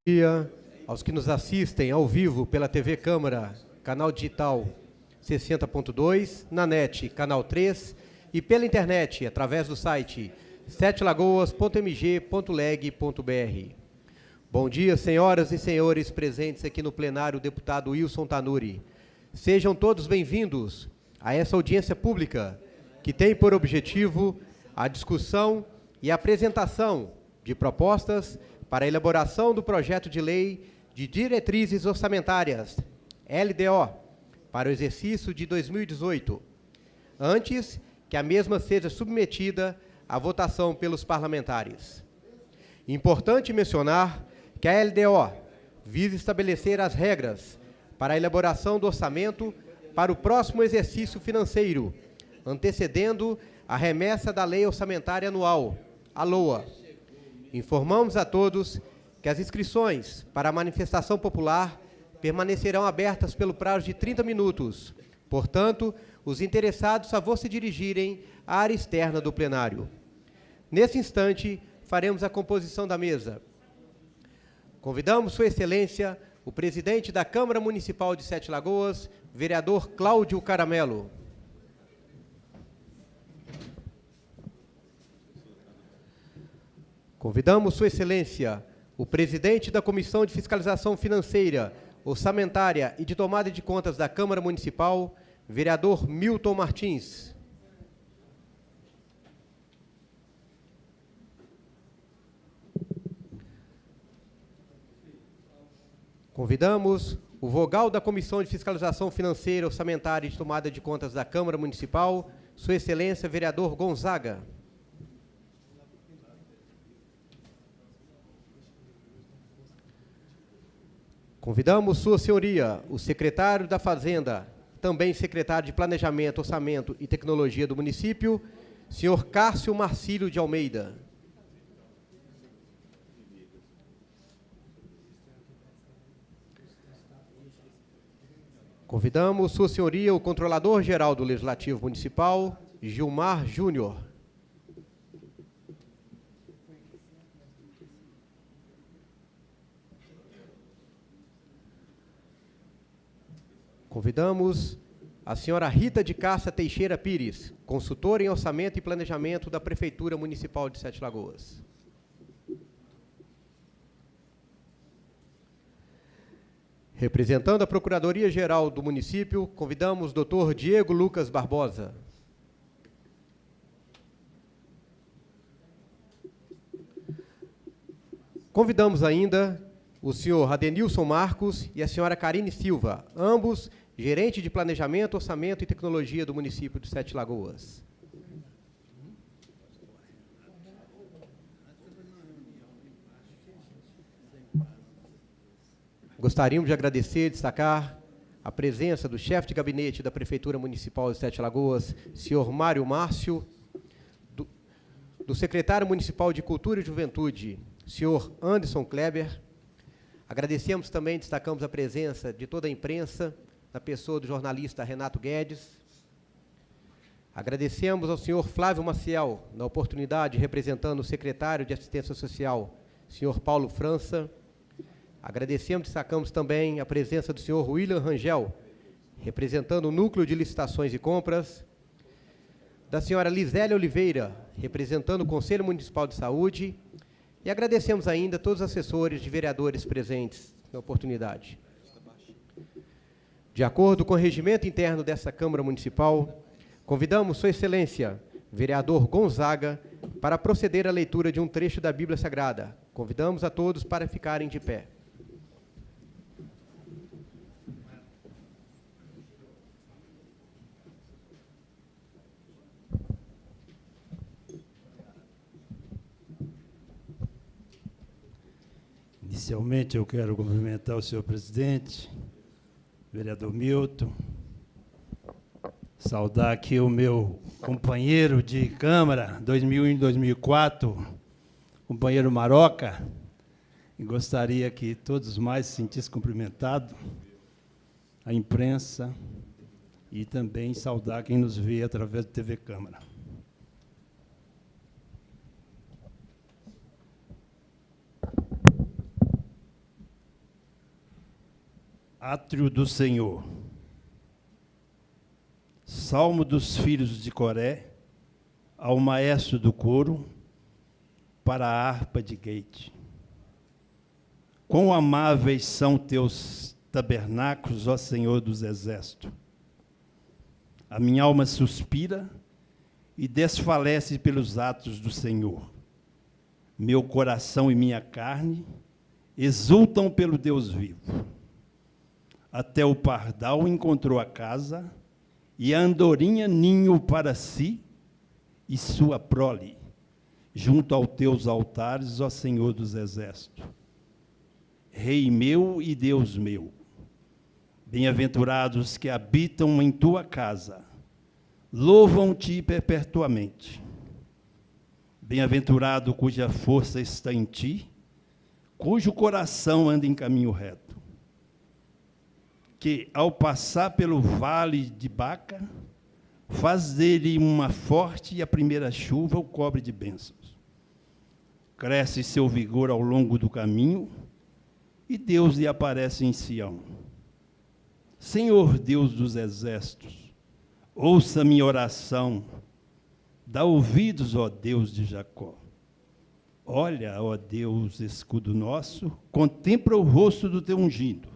Dia aos que nos assistem ao vivo pela TV Câmara, canal digital 60.2, na net, canal 3, e pela internet, através do site setelagoas.mg.leg.br. Bom dia, senhoras e senhores presentes aqui no plenário, deputado Wilson Tanuri. Sejam todos bem-vindos a essa audiência pública, que tem por objetivo a discussão e a apresentação de propostas para a elaboração do projeto de lei de diretrizes orçamentárias, LDO, para o exercício de 2018, antes que a mesma seja submetida à votação pelos parlamentares. Importante mencionar que a LDO visa estabelecer as regras para a elaboração do orçamento para o próximo exercício financeiro, antecedendo a remessa da Lei Orçamentária Anual, a LOA. Informamos a todos que as inscrições para a manifestação popular permanecerão abertas pelo prazo de 30 minutos. Portanto, os interessados só vão se dirigirem à área externa do plenário. Nesse instante, faremos a composição da mesa. Convidamos Sua Excelência, o presidente da Câmara Municipal de Sete Lagoas, vereador Cláudio Caramelo. Convidamos Sua Excelência, o presidente da Comissão de Fiscalização Financeira, Orçamentária e de Tomada de Contas da Câmara Municipal, vereador Milton Martins. Convidamos o vogal da Comissão de Fiscalização Financeira, Orçamentária e de Tomada de Contas da Câmara Municipal, Sua Excelência, vereador Gonzaga. Convidamos Sua Senhoria, o secretário da Fazenda, também secretário de Planejamento, Orçamento e Tecnologia do município, senhor Cássio Marcílio de Almeida. Convidamos Sua Senhoria, o Controlador-Geral do Legislativo Municipal, Gilmar Júnior. Convidamos a senhora Rita de Cássia Teixeira Pires, consultora em Orçamento e Planejamento da Prefeitura Municipal de Sete Lagoas. Representando a Procuradoria-Geral do município, convidamos o doutor Diego Lucas Barbosa. Convidamos ainda o senhor Adenilson Marcos e a senhora Karine Silva, ambos gerente de Planejamento, Orçamento e Tecnologia do município de Sete Lagoas. Gostaríamos de agradecer e destacar a presença do chefe de gabinete da Prefeitura Municipal de Sete Lagoas, senhor Mário Márcio, do secretário municipal de Cultura e Juventude, senhor Anderson Kleber. Agradecemos também, destacamos a presença de toda a imprensa, na pessoa do jornalista Renato Guedes. Agradecemos ao senhor Flávio Maciel, na oportunidade, representando o secretário de Assistência Social, senhor Paulo França. Agradecemos, destacamos também a presença do senhor William Rangel, representando o Núcleo de Licitações e Compras, da senhora Lisélia Oliveira, representando o Conselho Municipal de Saúde, e agradecemos ainda a todos os assessores de vereadores presentes na oportunidade. De acordo com o regimento interno dessa Câmara Municipal, convidamos Sua Excelência, vereador Gonzaga, para proceder à leitura de um trecho da Bíblia Sagrada. Convidamos a todos para ficarem de pé. Inicialmente, eu quero cumprimentar o senhor presidente, vereador Milton, saudar aqui o meu companheiro de Câmara, 2001 e 2004, companheiro Maroca, e gostaria que todos mais se sentissem cumprimentados, a imprensa, e também saudar quem nos vê através da TV Câmara. Átrio do Senhor. Salmo dos filhos de Coré, ao maestro do coro, para a harpa de Gate. Quão amáveis são teus tabernáculos, ó Senhor dos exércitos. A minha alma suspira e desfalece pelos atos do Senhor. Meu coração e minha carne exultam pelo Deus vivo. Até o pardal encontrou a casa, e a andorinha ninho para si e sua prole, junto aos teus altares, ó Senhor dos exércitos. Rei meu e Deus meu, bem-aventurados que habitam em tua casa, louvam-te perpetuamente. Bem-aventurado cuja força está em ti, cujo coração anda em caminho reto, que, ao passar pelo vale de Baca, faz dele uma forte e a primeira chuva o cobre de bênçãos. Cresce seu vigor ao longo do caminho, e Deus lhe aparece em Sião. Senhor Deus dos exércitos, ouça minha oração, dá ouvidos, ó Deus de Jacó. Olha, ó Deus, escudo nosso, contempla o rosto do teu ungido,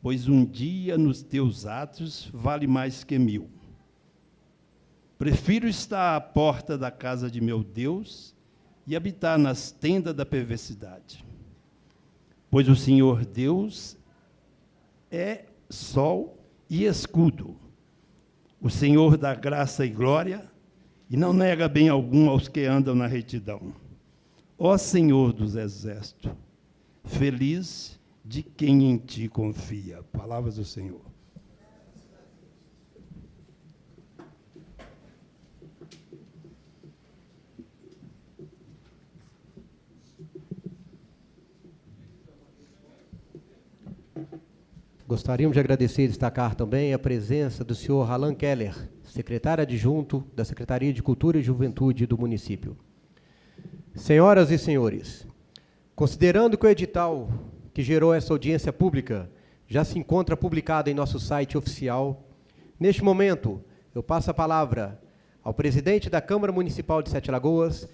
pois um dia nos teus atos vale mais que 1000. Prefiro estar à porta da casa de meu Deus e habitar nas tendas da perversidade. Pois o Senhor Deus é sol e escudo, o Senhor dá graça e glória, e não nega bem algum aos que andam na retidão. Ó Senhor dos exércitos, feliz de quem em ti confia. Palavras do Senhor. Gostaríamos de agradecer e destacar também a presença do senhor Alan Keller, secretário adjunto da Secretaria de Cultura e Juventude do município. Senhoras e senhores, considerando que o edital que gerou essa audiência pública já se encontra publicado em nosso site oficial, neste momento eu passo a palavra ao presidente da Câmara Municipal de Sete Lagoas,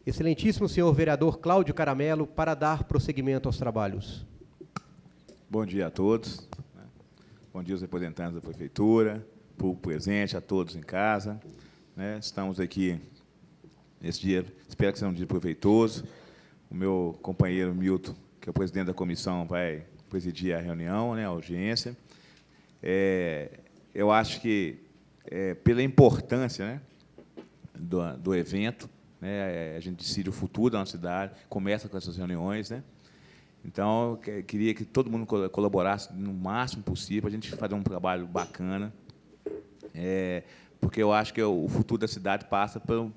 excelentíssimo senhor vereador Cláudio Caramelo, para dar prosseguimento aos trabalhos. Bom dia a todos. Bom dia aos representantes da Prefeitura, público presente, a todos em casa. Estamos aqui nesse dia, espero que seja um dia proveitoso. O meu companheiro Milton, que é o presidente da comissão, vai presidir a reunião, a audiência. Eu acho que, pela importância do evento, a gente decide o futuro da nossa cidade, começa com essas reuniões, Então, eu queria que todo mundo colaborasse no máximo possível, para a gente fazer um trabalho bacana, porque eu acho que o futuro da cidade passa pela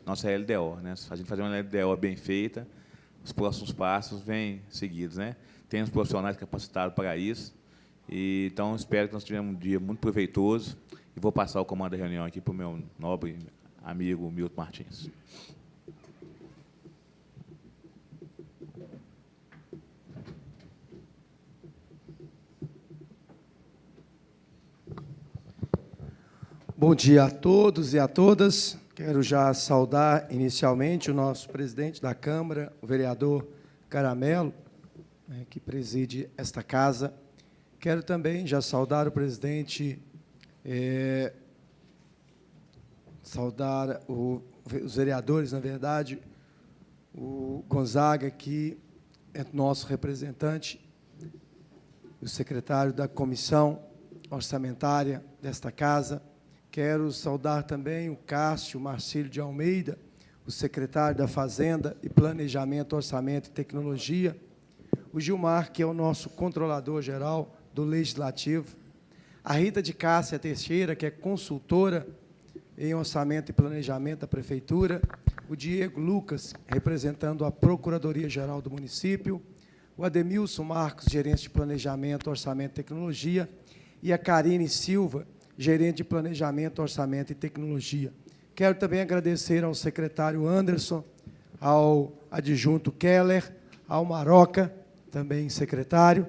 nossa LDO. Se a gente fazer uma LDO bem feita, os próximos passos vêm seguidos. Temos profissionais capacitados para isso, então espero que nós tenhamos um dia muito proveitoso, e vou passar o comando da reunião aqui para o meu nobre amigo Milton Martins. Bom dia a todos e a todas. Quero já saudar inicialmente o nosso presidente da Câmara, o vereador Caramelo, que preside esta casa. Quero também já saudar o presidente, saudar os vereadores, na verdade, o Gonzaga, que é nosso representante, o secretário da comissão orçamentária desta casa. Quero saudar também o Cássio Marcílio de Almeida, o secretário da Fazenda e Planejamento, Orçamento e Tecnologia, o Gilmar, que é o nosso controlador-geral do Legislativo, a Rita de Cássia Teixeira, que é consultora em Orçamento e Planejamento da Prefeitura, o Diego Lucas, representando a Procuradoria-Geral do município, o Ademilson Marcos, gerente de Planejamento, Orçamento e Tecnologia, e a Karine Silva, gerente de Planejamento, Orçamento e Tecnologia. Quero também agradecer ao secretário Anderson, ao adjunto Keller, ao Maroca, também secretário,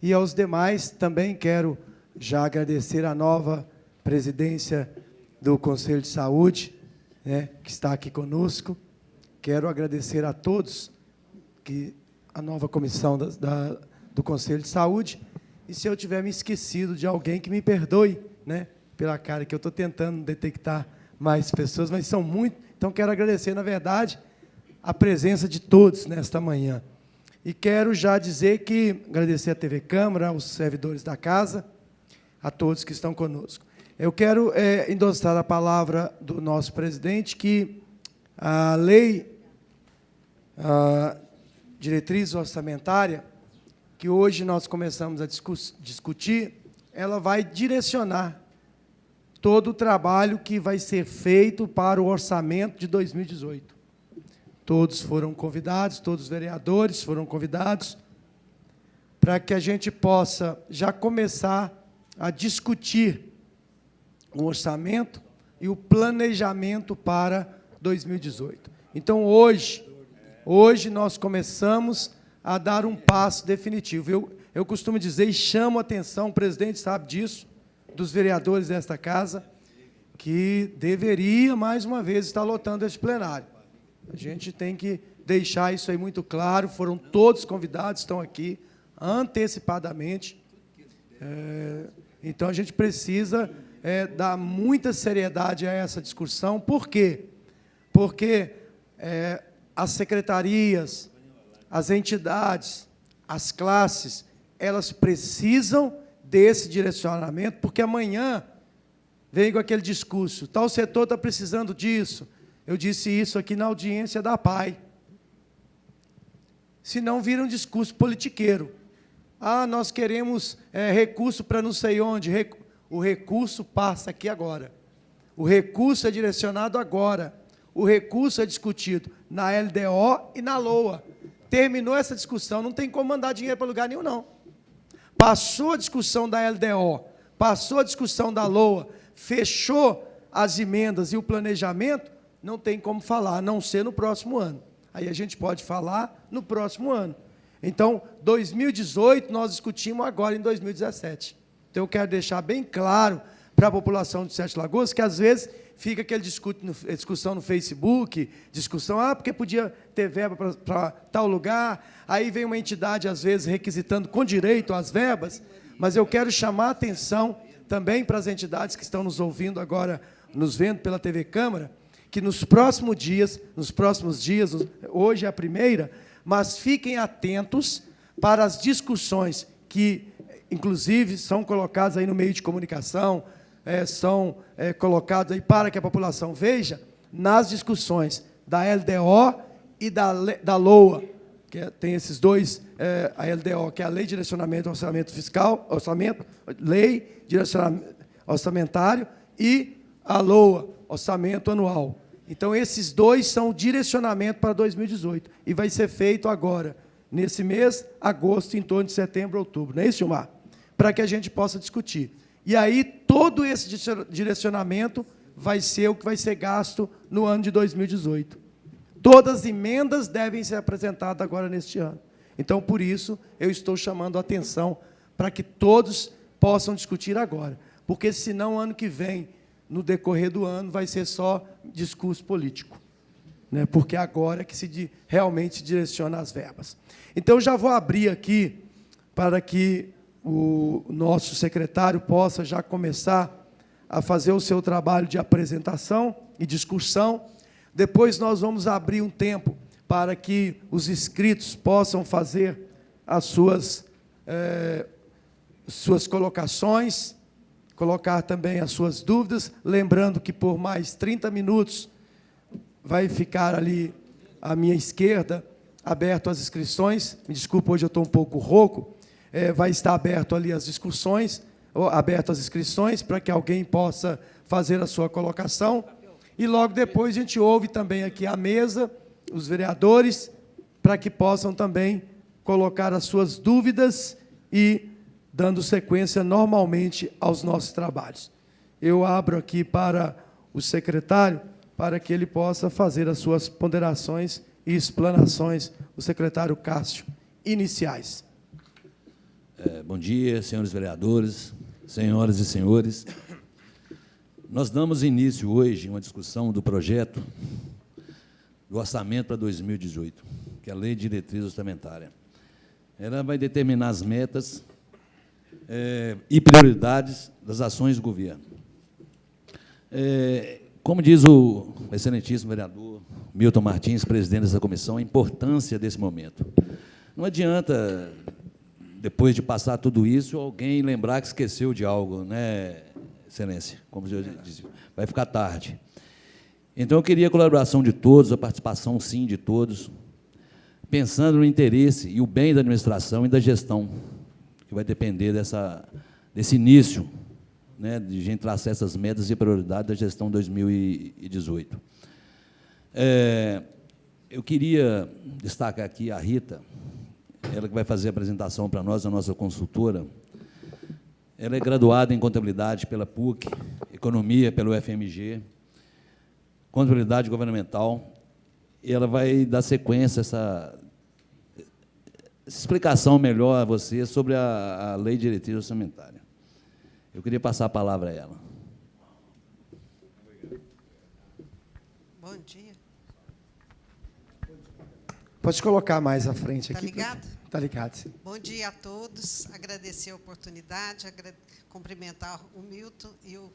e aos demais também quero já agradecer a nova presidência do Conselho de Saúde, né, que está aqui conosco. Quero agradecer a todos que a nova comissão do Conselho de Saúde, e se eu tiver me esquecido de alguém, que me perdoe, né, pela cara que eu estou tentando detectar mais pessoas, mas são muitos. Então, quero agradecer, na verdade, a presença de todos nesta manhã. E quero já dizer que, agradecer à TV Câmara, aos servidores da casa, a todos que estão conosco. Eu quero endossar a palavra do nosso presidente, que a lei, a diretriz orçamentária, que hoje nós começamos a discutir, ela vai direcionar todo o trabalho que vai ser feito para o orçamento de 2018. Todos foram convidados, todos os vereadores foram convidados, para que a gente possa já começar a discutir o orçamento e o planejamento para 2018. Então, hoje nós começamos a dar um passo definitivo. Eu costumo dizer, e chamo a atenção, o presidente sabe disso, dos vereadores desta casa, que deveria, mais uma vez, estar lotando esse plenário. A gente tem que deixar isso aí muito claro, foram todos convidados, estão aqui antecipadamente. Então, a gente precisa dar muita seriedade a essa discussão. Por quê? Porque as secretarias, as entidades, as classes, elas precisam desse direcionamento, porque amanhã vem com aquele discurso, tal setor está precisando disso. Eu disse isso aqui na audiência da PAI. Senão vira um discurso politiqueiro. Ah, nós queremos recurso para não sei onde. O recurso passa aqui agora. O recurso é direcionado agora. O recurso é discutido na LDO e na LOA. Terminou essa discussão, não tem como mandar dinheiro para lugar nenhum, não. Passou a discussão da LDO, passou a discussão da LOA, fechou as emendas e o planejamento, não tem como falar, a não ser no próximo ano. Aí a gente pode falar no próximo ano. Então, 2018, nós discutimos agora em 2017. Então, eu quero deixar bem claro para a população de Sete Lagoas, que às vezes fica aquela discussão no Facebook, porque podia ter verba para tal lugar, aí vem uma entidade, às vezes, requisitando com direito as verbas, mas eu quero chamar a atenção também para as entidades que estão nos ouvindo agora, nos vendo pela TV Câmara, que nos próximos dias, hoje é a primeira, mas fiquem atentos para as discussões que, inclusive, são colocadas aí no meio de comunicação, são colocados aí para que a população veja, nas discussões da LDO e da LOA, que tem esses dois, a LDO, que é a Lei de Direcionamento do Orçamento Fiscal, Lei de Direcionamento Orçamentário, e a LOA, Orçamento Anual. Então, esses dois são o direcionamento para 2018, e vai ser feito agora, nesse mês, agosto, em torno de setembro, outubro, não é isso, Gilmar? Para que a gente possa discutir. E aí, todo esse direcionamento vai ser o que vai ser gasto no ano de 2018. Todas as emendas devem ser apresentadas agora neste ano. Então, por isso, eu estou chamando a atenção para que todos possam discutir agora. Porque, senão, ano que vem, no decorrer do ano, vai ser só discurso político. Né? Porque agora é que realmente se direciona as verbas. Então, já vou abrir aqui para que o nosso secretário possa já começar a fazer o seu trabalho de apresentação e discussão. Depois nós vamos abrir um tempo para que os inscritos possam fazer as suas colocações, colocar também as suas dúvidas, lembrando que por mais 30 minutos vai ficar ali à minha esquerda, aberto as inscrições. Me desculpa, hoje eu estou um pouco rouco. Vai estar aberto ali as discussões, aberto as inscrições, para que alguém possa fazer a sua colocação. E logo depois a gente ouve também aqui à mesa, os vereadores, para que possam também colocar as suas dúvidas e dando sequência normalmente aos nossos trabalhos. Eu abro aqui para o secretário, para que ele possa fazer as suas ponderações e explanações, o secretário Cássio, iniciais. Bom dia, senhores vereadores, senhoras e senhores. Nós damos início hoje a uma discussão do projeto do orçamento para 2018, que é a Lei de Diretriz Orçamentária. Ela vai determinar as metas e prioridades das ações do governo. Como diz o excelentíssimo vereador Milton Martins, presidente dessa comissão, a importância desse momento. Não adianta, depois de passar tudo isso, alguém lembrar que esqueceu de algo, né, excelência? Como eu disse, vai ficar tarde. Então, eu queria a colaboração de todos, a participação, sim, de todos, pensando no interesse e o bem da administração e da gestão, que vai depender desse início, né, de a gente traçar essas metas e prioridades da gestão 2018. Eu queria destacar aqui a Rita, ela que vai fazer a apresentação para nós, a nossa consultora. Ela é graduada em Contabilidade pela PUC, Economia pelo FMG, Contabilidade Governamental, e ela vai dar sequência a essa explicação melhor a você sobre a Lei de Diretriz Orçamentária. Eu queria passar a palavra a ela. Bom dia. Pode colocar mais à frente aqui. Está ligado? Está ligado, sim. Bom dia a todos. Agradecer a oportunidade, cumprimentar o Milton e o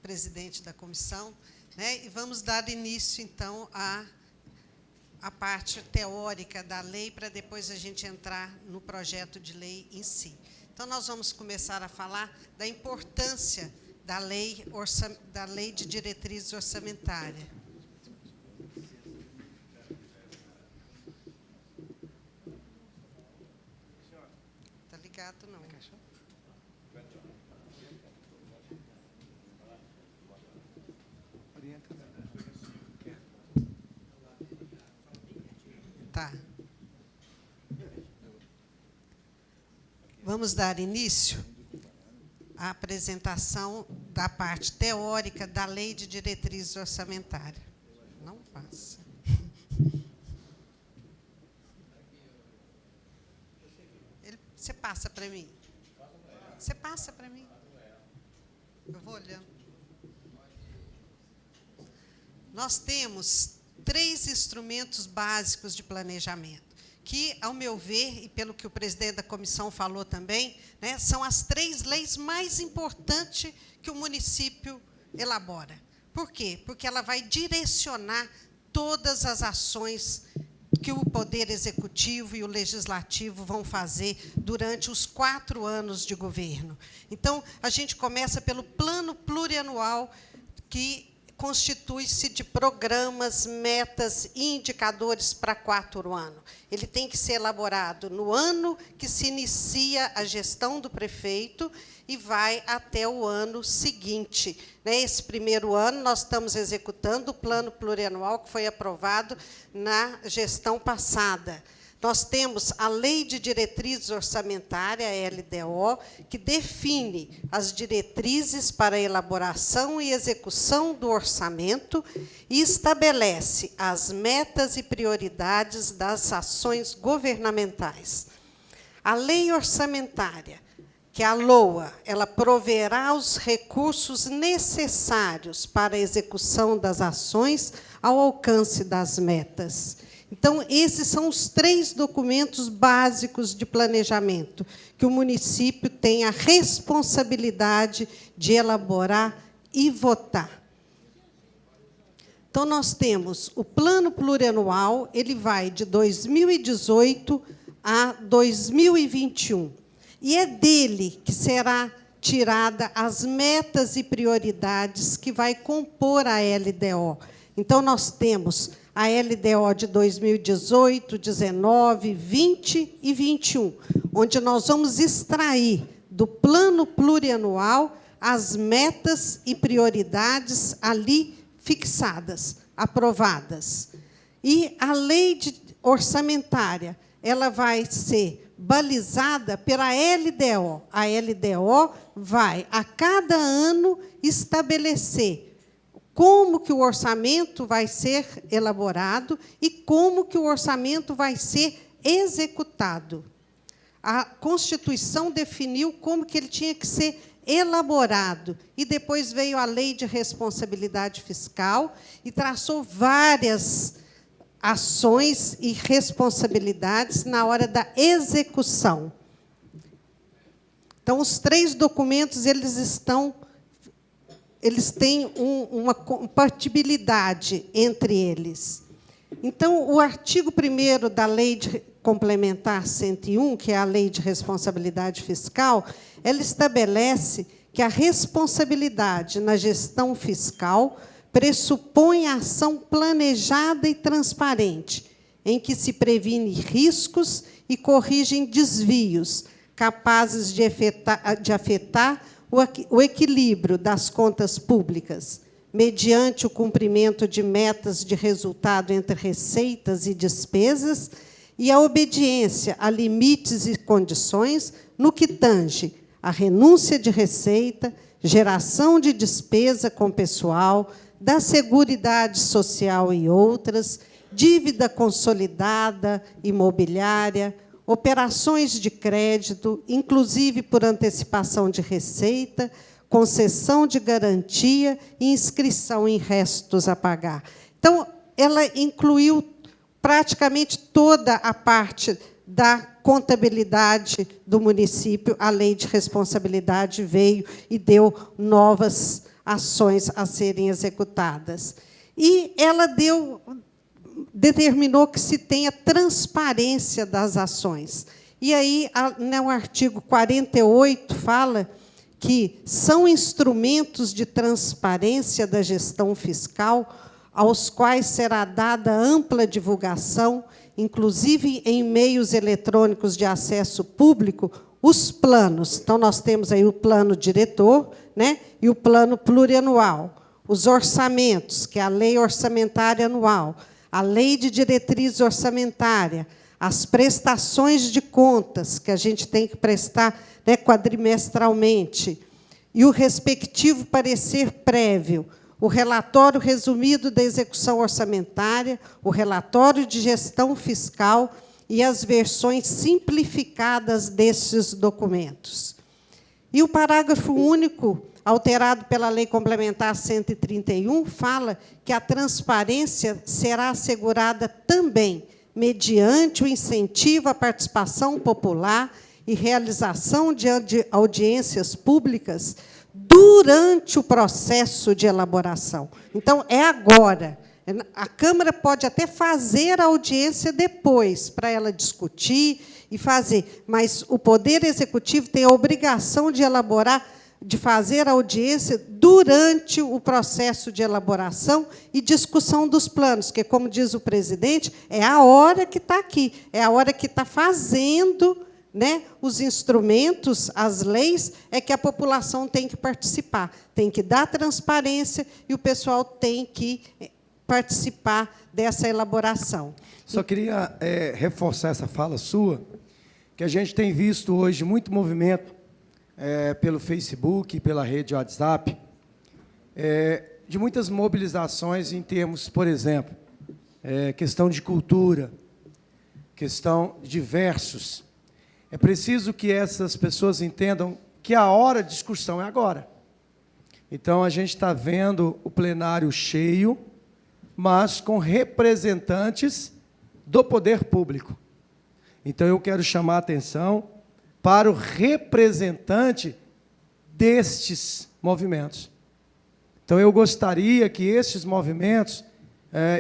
presidente da comissão, né? E vamos dar início, então, à parte teórica da lei, para depois a gente entrar no projeto de lei em si. Então, nós vamos começar a falar da importância da lei de diretrizes orçamentárias. Está ligado, não? Tá. Vamos dar início à apresentação da parte teórica da Lei de Diretrizes Orçamentárias. Não passa. Você passa para mim? Você passa para mim? Eu vou olhando. Nós temos 3 instrumentos básicos de planejamento, que, ao meu ver, e pelo que o presidente da comissão falou também, né, são as 3 leis mais importantes que o município elabora. Por quê? Porque ela vai direcionar todas as ações que o Poder Executivo e o Legislativo vão fazer durante os 4 anos de governo. Então, a gente começa pelo plano plurianual, que constitui-se de programas, metas e indicadores para 4 anos. Ele tem que ser elaborado no ano que se inicia a gestão do prefeito e vai até o ano seguinte. Esse primeiro ano, nós estamos executando o plano plurianual que foi aprovado na gestão passada. Nós temos a Lei de Diretrizes Orçamentárias, a LDO, que define as diretrizes para a elaboração e execução do orçamento e estabelece as metas e prioridades das ações governamentais. A Lei Orçamentária, que é a LOA, ela proverá os recursos necessários para a execução das ações ao alcance das metas. Então, esses são os 3 documentos básicos de planejamento que o município tem a responsabilidade de elaborar e votar. Então, nós temos o plano plurianual, ele vai de 2018 a 2021. E é dele que será tirada as metas e prioridades que vai compor a LDO. Então, nós temos a LDO de 2018, 19, 20 e 21, onde nós vamos extrair do plano plurianual as metas e prioridades ali fixadas, aprovadas. E a lei orçamentária, ela vai ser balizada pela LDO. A LDO vai, a cada ano, estabelecer como que o orçamento vai ser elaborado e como que o orçamento vai ser executado. A Constituição definiu como que ele tinha que ser elaborado, e depois veio a Lei de Responsabilidade Fiscal e traçou várias ações e responsabilidades na hora da execução. Então, os 3 documentos eles têm uma compatibilidade entre eles. Então, o artigo 1º da Lei Complementar 101, que é a Lei de Responsabilidade Fiscal, ela estabelece que a responsabilidade na gestão fiscal pressupõe a ação planejada e transparente, em que se previne riscos e corrigem desvios, capazes de afetar o equilíbrio das contas públicas, mediante o cumprimento de metas de resultado entre receitas e despesas, e a obediência a limites e condições no que tange a renúncia de receita, geração de despesa com pessoal, da Seguridade Social e outras, dívida consolidada, imobiliária, operações de crédito, inclusive por antecipação de receita, concessão de garantia e inscrição em restos a pagar. Então, ela incluiu praticamente toda a parte da contabilidade do município. A Lei de Responsabilidade veio e deu novas ações a serem executadas. E ela determinou que se tenha transparência das ações. E aí, no artigo 48, fala que são instrumentos de transparência da gestão fiscal aos quais será dada ampla divulgação, inclusive em meios eletrônicos de acesso público, os planos. Então, nós temos aí o plano diretor, né, e o plano plurianual, os orçamentos, que é a lei orçamentária anual, a lei de diretriz orçamentária, as prestações de contas, que a gente tem que prestar, né, quadrimestralmente, e o respectivo parecer prévio, o relatório resumido da execução orçamentária, o relatório de gestão fiscal e as versões simplificadas desses documentos. E o parágrafo único, alterado pela Lei Complementar 131, fala que a transparência será assegurada também mediante o incentivo à participação popular e realização de audiências públicas durante o processo de elaboração. Então, é agora. A Câmara pode até fazer a audiência depois, para ela discutir e fazer, mas o Poder Executivo tem a obrigação de elaborar, de fazer a audiência durante o processo de elaboração e discussão dos planos, que, como diz o presidente, é a hora que está aqui, é a hora que está fazendo, né, os instrumentos, as leis, é que a população tem que participar, tem que dar transparência e o pessoal tem que participar dessa elaboração. Só queria reforçar essa fala sua, que a gente tem visto hoje muito movimento pelo Facebook, pela rede WhatsApp, de muitas mobilizações em termos, por exemplo, questão de cultura, questão de diversos. É preciso que essas pessoas entendam que a hora de discussão é agora. Então, a gente está vendo o plenário cheio, mas com representantes do poder público. Então, eu quero chamar a atenção para o representante destes movimentos. Então, eu gostaria que estes movimentos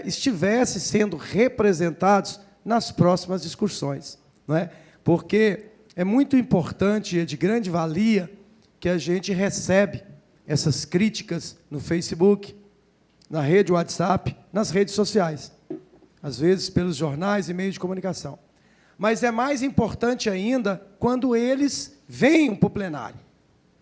estivessem sendo representados nas próximas discussões, não é? Porque é muito importante e é de grande valia que a gente recebe essas críticas no Facebook, na rede WhatsApp, nas redes sociais, às vezes pelos jornais e meios de comunicação. Mas é mais importante ainda quando eles venham para o plenário,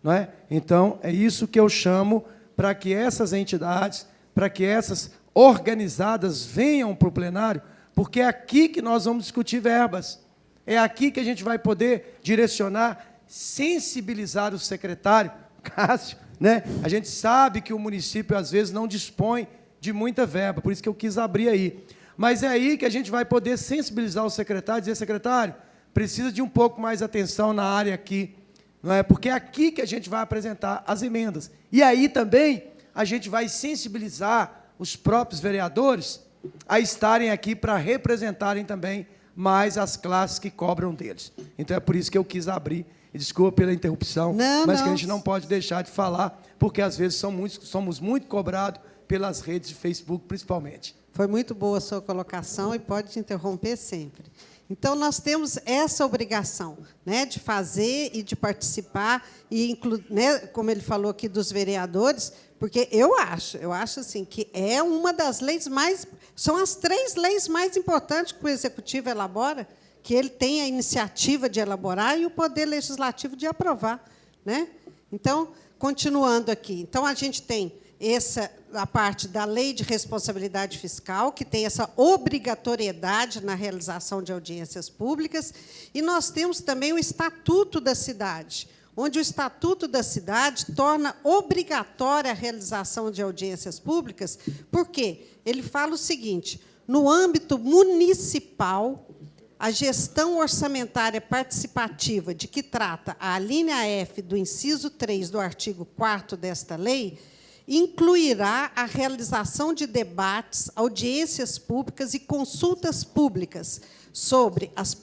não é? Então, é isso que eu chamo para que essas entidades, para que essas organizadas venham para o plenário, porque é aqui que nós vamos discutir verbas. É aqui que a gente vai poder direcionar, sensibilizar o secretário, Cássio, né? A gente sabe que o município, às vezes, não dispõe de muita verba, por isso que eu quis abrir aí. Mas é aí que a gente vai poder sensibilizar o secretário, dizer, secretário, precisa de um pouco mais de atenção na área aqui, não é? Porque é aqui que a gente vai apresentar as emendas. E aí também a gente vai sensibilizar os próprios vereadores a estarem aqui para representarem também mais as classes que cobram deles. Então, é por isso que eu quis abrir, e desculpa pela interrupção, mas que a gente não pode deixar de falar, porque, às vezes, somos muito cobrados pelas redes de Facebook, principalmente. Foi muito boa a sua colocação e pode te interromper sempre. Então, nós temos essa obrigação, né, de fazer e de participar, e né, como ele falou aqui dos vereadores, porque eu acho assim, que é uma das leis mais... São as 3 leis mais importantes que o Executivo elabora, que ele tem a iniciativa de elaborar e o Poder Legislativo de aprovar, né? Então, continuando aqui. Então, a gente tem a parte da Lei de Responsabilidade Fiscal, que tem essa obrigatoriedade na realização de audiências públicas, e nós temos também o Estatuto da Cidade, onde o Estatuto da Cidade torna obrigatória a realização de audiências públicas. Por quê? Ele fala o seguinte: no âmbito municipal, a gestão orçamentária participativa de que trata a linha F do inciso 3 do artigo 4º desta lei incluirá a realização de debates, audiências públicas e consultas públicas sobre as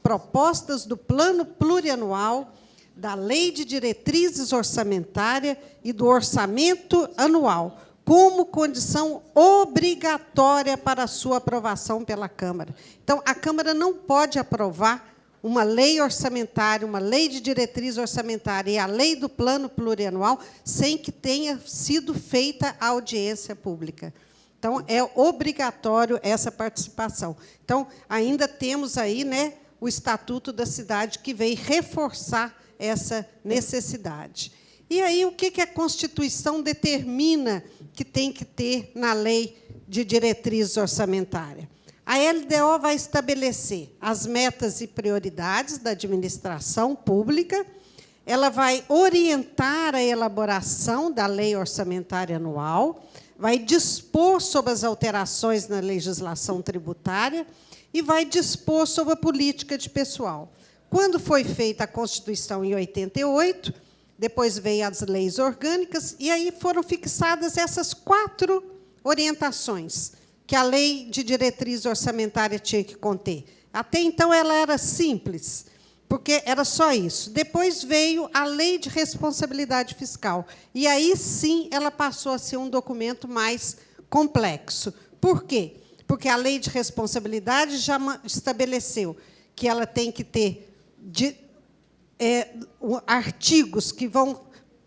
propostas do Plano Plurianual, da Lei de Diretrizes Orçamentária e do Orçamento Anual, como condição obrigatória para a sua aprovação pela Câmara. Então, a Câmara não pode aprovar uma lei orçamentária, uma lei de diretriz orçamentária e a lei do Plano Plurianual sem que tenha sido feita a audiência pública. Então, é obrigatório essa participação. Então, ainda temos aí, né, o Estatuto da Cidade, que veio reforçar essa necessidade. E aí, o que a Constituição determina que tem que ter na lei de diretriz orçamentária? A LDO vai estabelecer as metas e prioridades da administração pública, ela vai orientar a elaboração da lei orçamentária anual, vai dispor sobre as alterações na legislação tributária e vai dispor sobre a política de pessoal. Quando foi feita a Constituição em 88, depois veio as leis orgânicas, e aí foram fixadas essas 4 orientações que a lei de diretriz orçamentária tinha que conter. Até então, ela era simples, porque era só isso. Depois veio a lei de responsabilidade fiscal, e aí, sim, ela passou a ser um documento mais complexo. Por quê? Porque a lei de responsabilidade já estabeleceu que ela tem que ter artigos que vão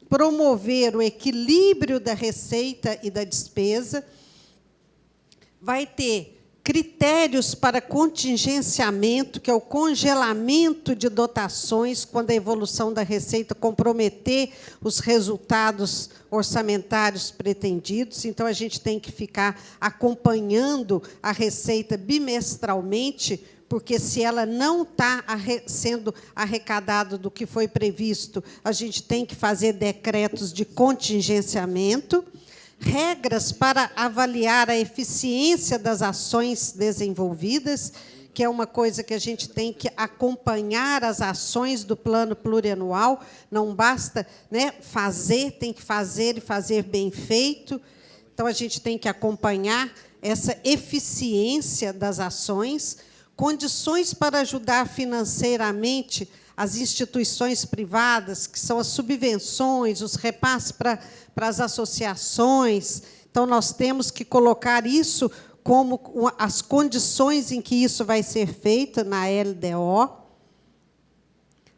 promover o equilíbrio da receita e da despesa, vai ter critérios para contingenciamento, que é o congelamento de dotações, quando a evolução da receita comprometer os resultados orçamentários pretendidos. Então, a gente tem que ficar acompanhando a receita bimestralmente, porque, se ela não está sendo arrecadada do que foi previsto, a gente tem que fazer decretos de contingenciamento, regras para avaliar a eficiência das ações desenvolvidas, que é uma coisa que a gente tem que acompanhar as ações do Plano Plurianual, não basta, né, fazer, tem que fazer e fazer bem feito. Então, a gente tem que acompanhar essa eficiência das ações, condições para ajudar financeiramente as instituições privadas, que são as subvenções, os repasses para as associações. Então, nós temos que colocar isso como as condições em que isso vai ser feito na LDO.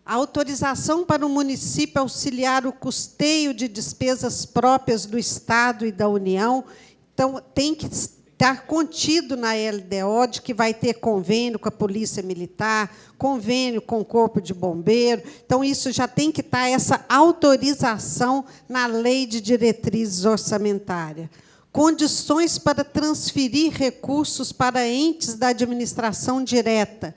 A autorização para o município auxiliar o custeio de despesas próprias do Estado e da União. Então, tem que estar contido na LDO de que vai ter convênio com a Polícia Militar, convênio com o Corpo de Bombeiro. Então, isso já tem que estar, essa autorização na Lei de Diretrizes Orçamentárias. Condições para transferir recursos para entes da administração direta,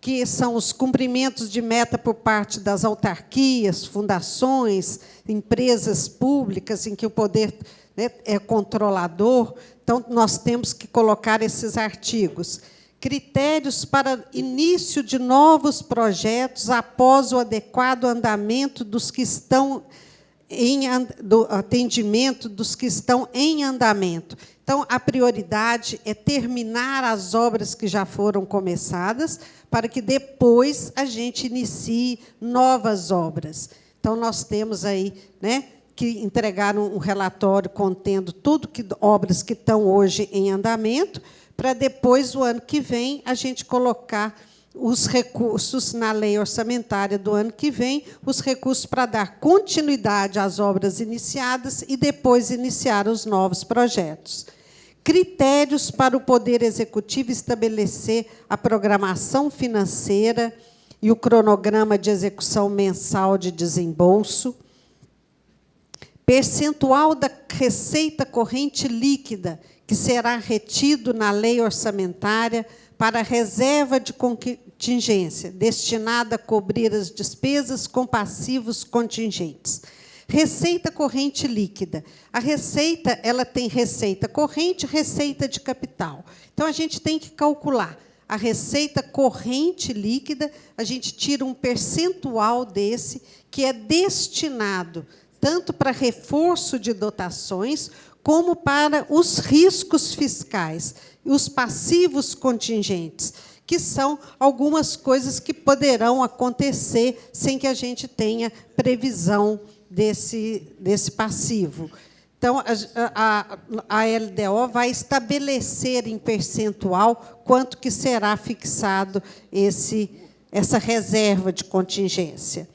que são os cumprimentos de meta por parte das autarquias, fundações, empresas públicas, em que o poder né, é controlador, então nós temos que colocar esses artigos. Critérios para início de novos projetos após o adequado andamento dos que estão do atendimento dos que estão em andamento. Então, a prioridade é terminar as obras que já foram começadas, para que depois a gente inicie novas obras. Então, nós temos aí, né, que entregar um relatório contendo tudo obras que estão hoje em andamento, para depois, o ano que vem, a gente colocar os recursos na lei orçamentária do ano que vem, os recursos para dar continuidade às obras iniciadas e depois iniciar os novos projetos. Critérios para o Poder Executivo estabelecer a programação financeira e o cronograma de execução mensal de desembolso. Percentual da receita corrente líquida que será retido na lei orçamentária para a reserva de contingência, destinada a cobrir as despesas com passivos contingentes. Receita corrente líquida. A receita, ela tem receita corrente e receita de capital. Então, a gente tem que calcular. A receita corrente líquida, a gente tira um percentual desse, que é destinado tanto para reforço de dotações, como para os riscos fiscais e os passivos contingentes, que são algumas coisas que poderão acontecer sem que a gente tenha previsão desse passivo. Então, a LDO vai estabelecer em percentual quanto que será fixado essa reserva de contingência.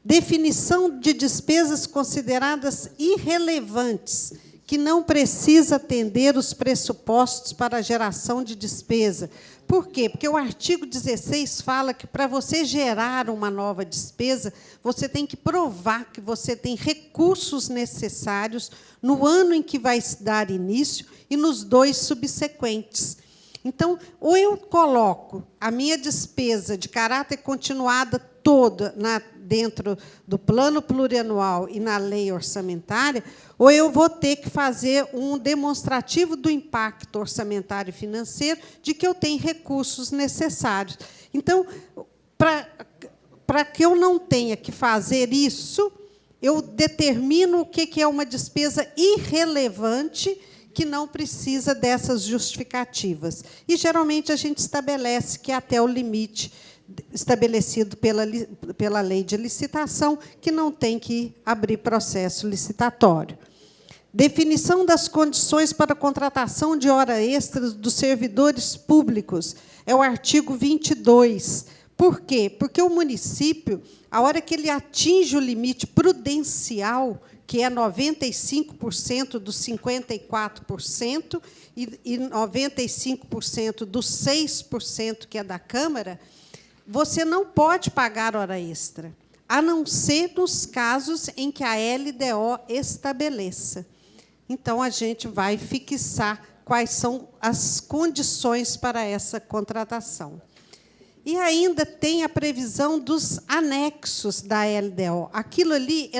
Definição de despesas consideradas irrelevantes, que não precisa atender os pressupostos para a geração de despesa. Por quê? Porque o artigo 16 fala que, para você gerar uma nova despesa, você tem que provar que você tem recursos necessários no ano em que vai dar início e nos 2 subsequentes. Então, ou eu coloco a minha despesa de caráter continuada toda dentro do plano plurianual e na lei orçamentária, ou eu vou ter que fazer um demonstrativo do impacto orçamentário e financeiro de que eu tenho recursos necessários. Então, para que eu não tenha que fazer isso, eu determino o que é uma despesa irrelevante que não precisa dessas justificativas. E, geralmente, a gente estabelece que é até o limite estabelecido pela lei de licitação, que não tem que abrir processo licitatório. Definição das condições para a contratação de hora extras dos servidores públicos. É o artigo 22. Por quê? Porque o município, a hora que ele atinge o limite prudencial, que é 95% dos 54% e 95% dos 6% que é da Câmara, você não pode pagar hora extra, a não ser nos casos em que a LDO estabeleça. Então, a gente vai fixar quais são as condições para essa contratação. E ainda tem a previsão dos anexos da LDO. Aquilo ali,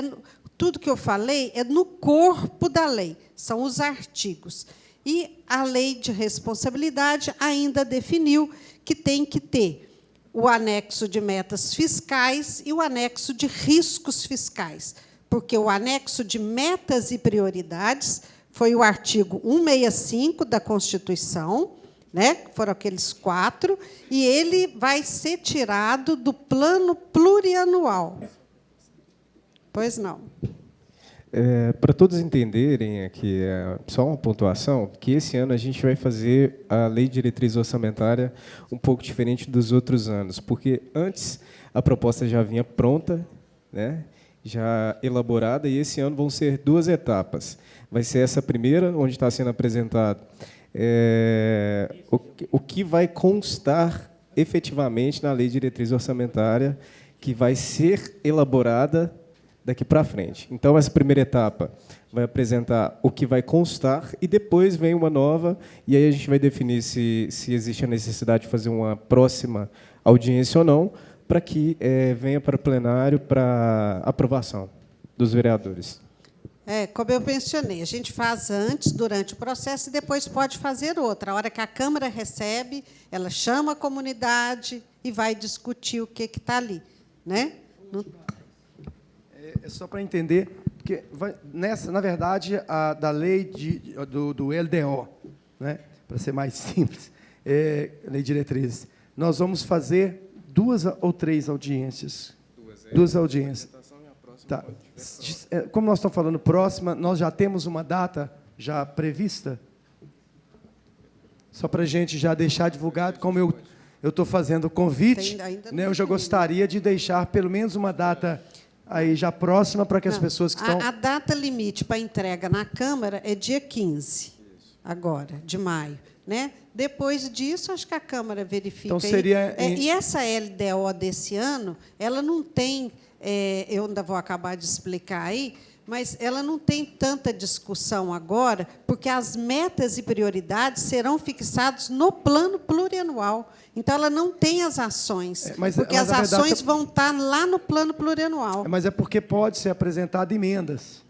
tudo que eu falei, é no corpo da lei, são os artigos. E a lei de responsabilidade ainda definiu que tem que ter o anexo de metas fiscais e o anexo de riscos fiscais, porque o anexo de metas e prioridades foi o artigo 165 da Constituição, né? Foram aqueles 4, e ele vai ser tirado do plano plurianual. Pois não. Para todos entenderem aqui, só uma pontuação, que esse ano a gente vai fazer a Lei de Diretriz Orçamentária um pouco diferente dos outros anos, porque antes a proposta já vinha pronta, né, já elaborada, e esse ano vão ser 2 etapas. Vai ser essa primeira, onde está sendo apresentado o que vai constar efetivamente na Lei de Diretriz Orçamentária, que vai ser elaborada daqui para frente. Então, essa primeira etapa vai apresentar o que vai constar e depois vem uma nova, e aí a gente vai definir se existe a necessidade de fazer uma próxima audiência ou não, para que venha para o plenário para aprovação dos vereadores. Como eu mencionei, a gente faz antes, durante o processo, e depois pode fazer outra. A hora que a Câmara recebe, ela chama a comunidade e vai discutir o que está ali. Né? É só para entender, porque na verdade, da lei do LDO, né, para ser mais simples, lei de diretrizes, nós vamos fazer 2 ou 3 audiências. 2 audiências. Tá. Como nós estamos falando próxima, nós já temos uma data já prevista? Só para a gente já deixar divulgado, como eu estou fazendo o convite, né, eu já gostaria de deixar pelo menos uma data aí já próxima para que as pessoas que estão... A data limite para entrega na Câmara é dia 15, agora, de maio. Né? Depois disso, acho que a Câmara verifica. Então, seria... E essa LDO desse ano, ela não tem... eu ainda vou acabar de explicar aí, mas ela não tem tanta discussão agora, porque as metas e prioridades serão fixadas no plano plurianual. Então, ela não tem as ações, porque as ações vão estar lá no plano plurianual. Mas é porque pode ser apresentada emendas.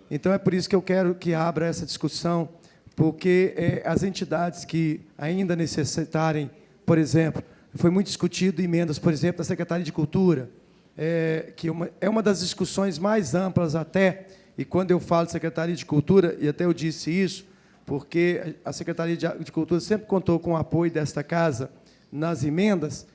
Então, é por isso que eu quero que abra essa discussão, porque as entidades que ainda necessitarem, por exemplo, foi muito discutido emendas, por exemplo, da Secretaria de Cultura, que é uma das discussões mais amplas até, e quando eu falo de Secretaria de Cultura, e até eu disse isso, porque a Secretaria de Cultura sempre contou com o apoio desta casa nas emendas,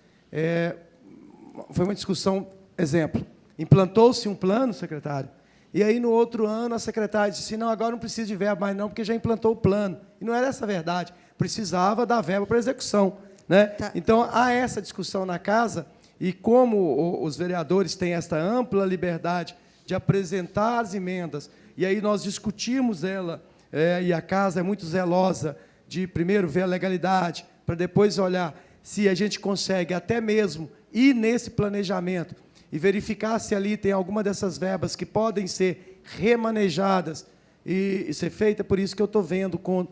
foi uma discussão, exemplo, implantou-se um plano, secretário, e aí, no outro ano, a secretária disse assim, não, agora não precisa de verba mais não, porque já implantou o plano. E não era essa a verdade, precisava da verba para execução. Né? Tá. Então, há essa discussão na casa, e como os vereadores têm esta ampla liberdade de apresentar as emendas, e aí nós discutimos ela, e a casa é muito zelosa de, primeiro, ver a legalidade, para depois olhar se a gente consegue até mesmo ir nesse planejamento e verificar se ali tem alguma dessas verbas que podem ser remanejadas e ser feita. Por isso que eu estou vendo com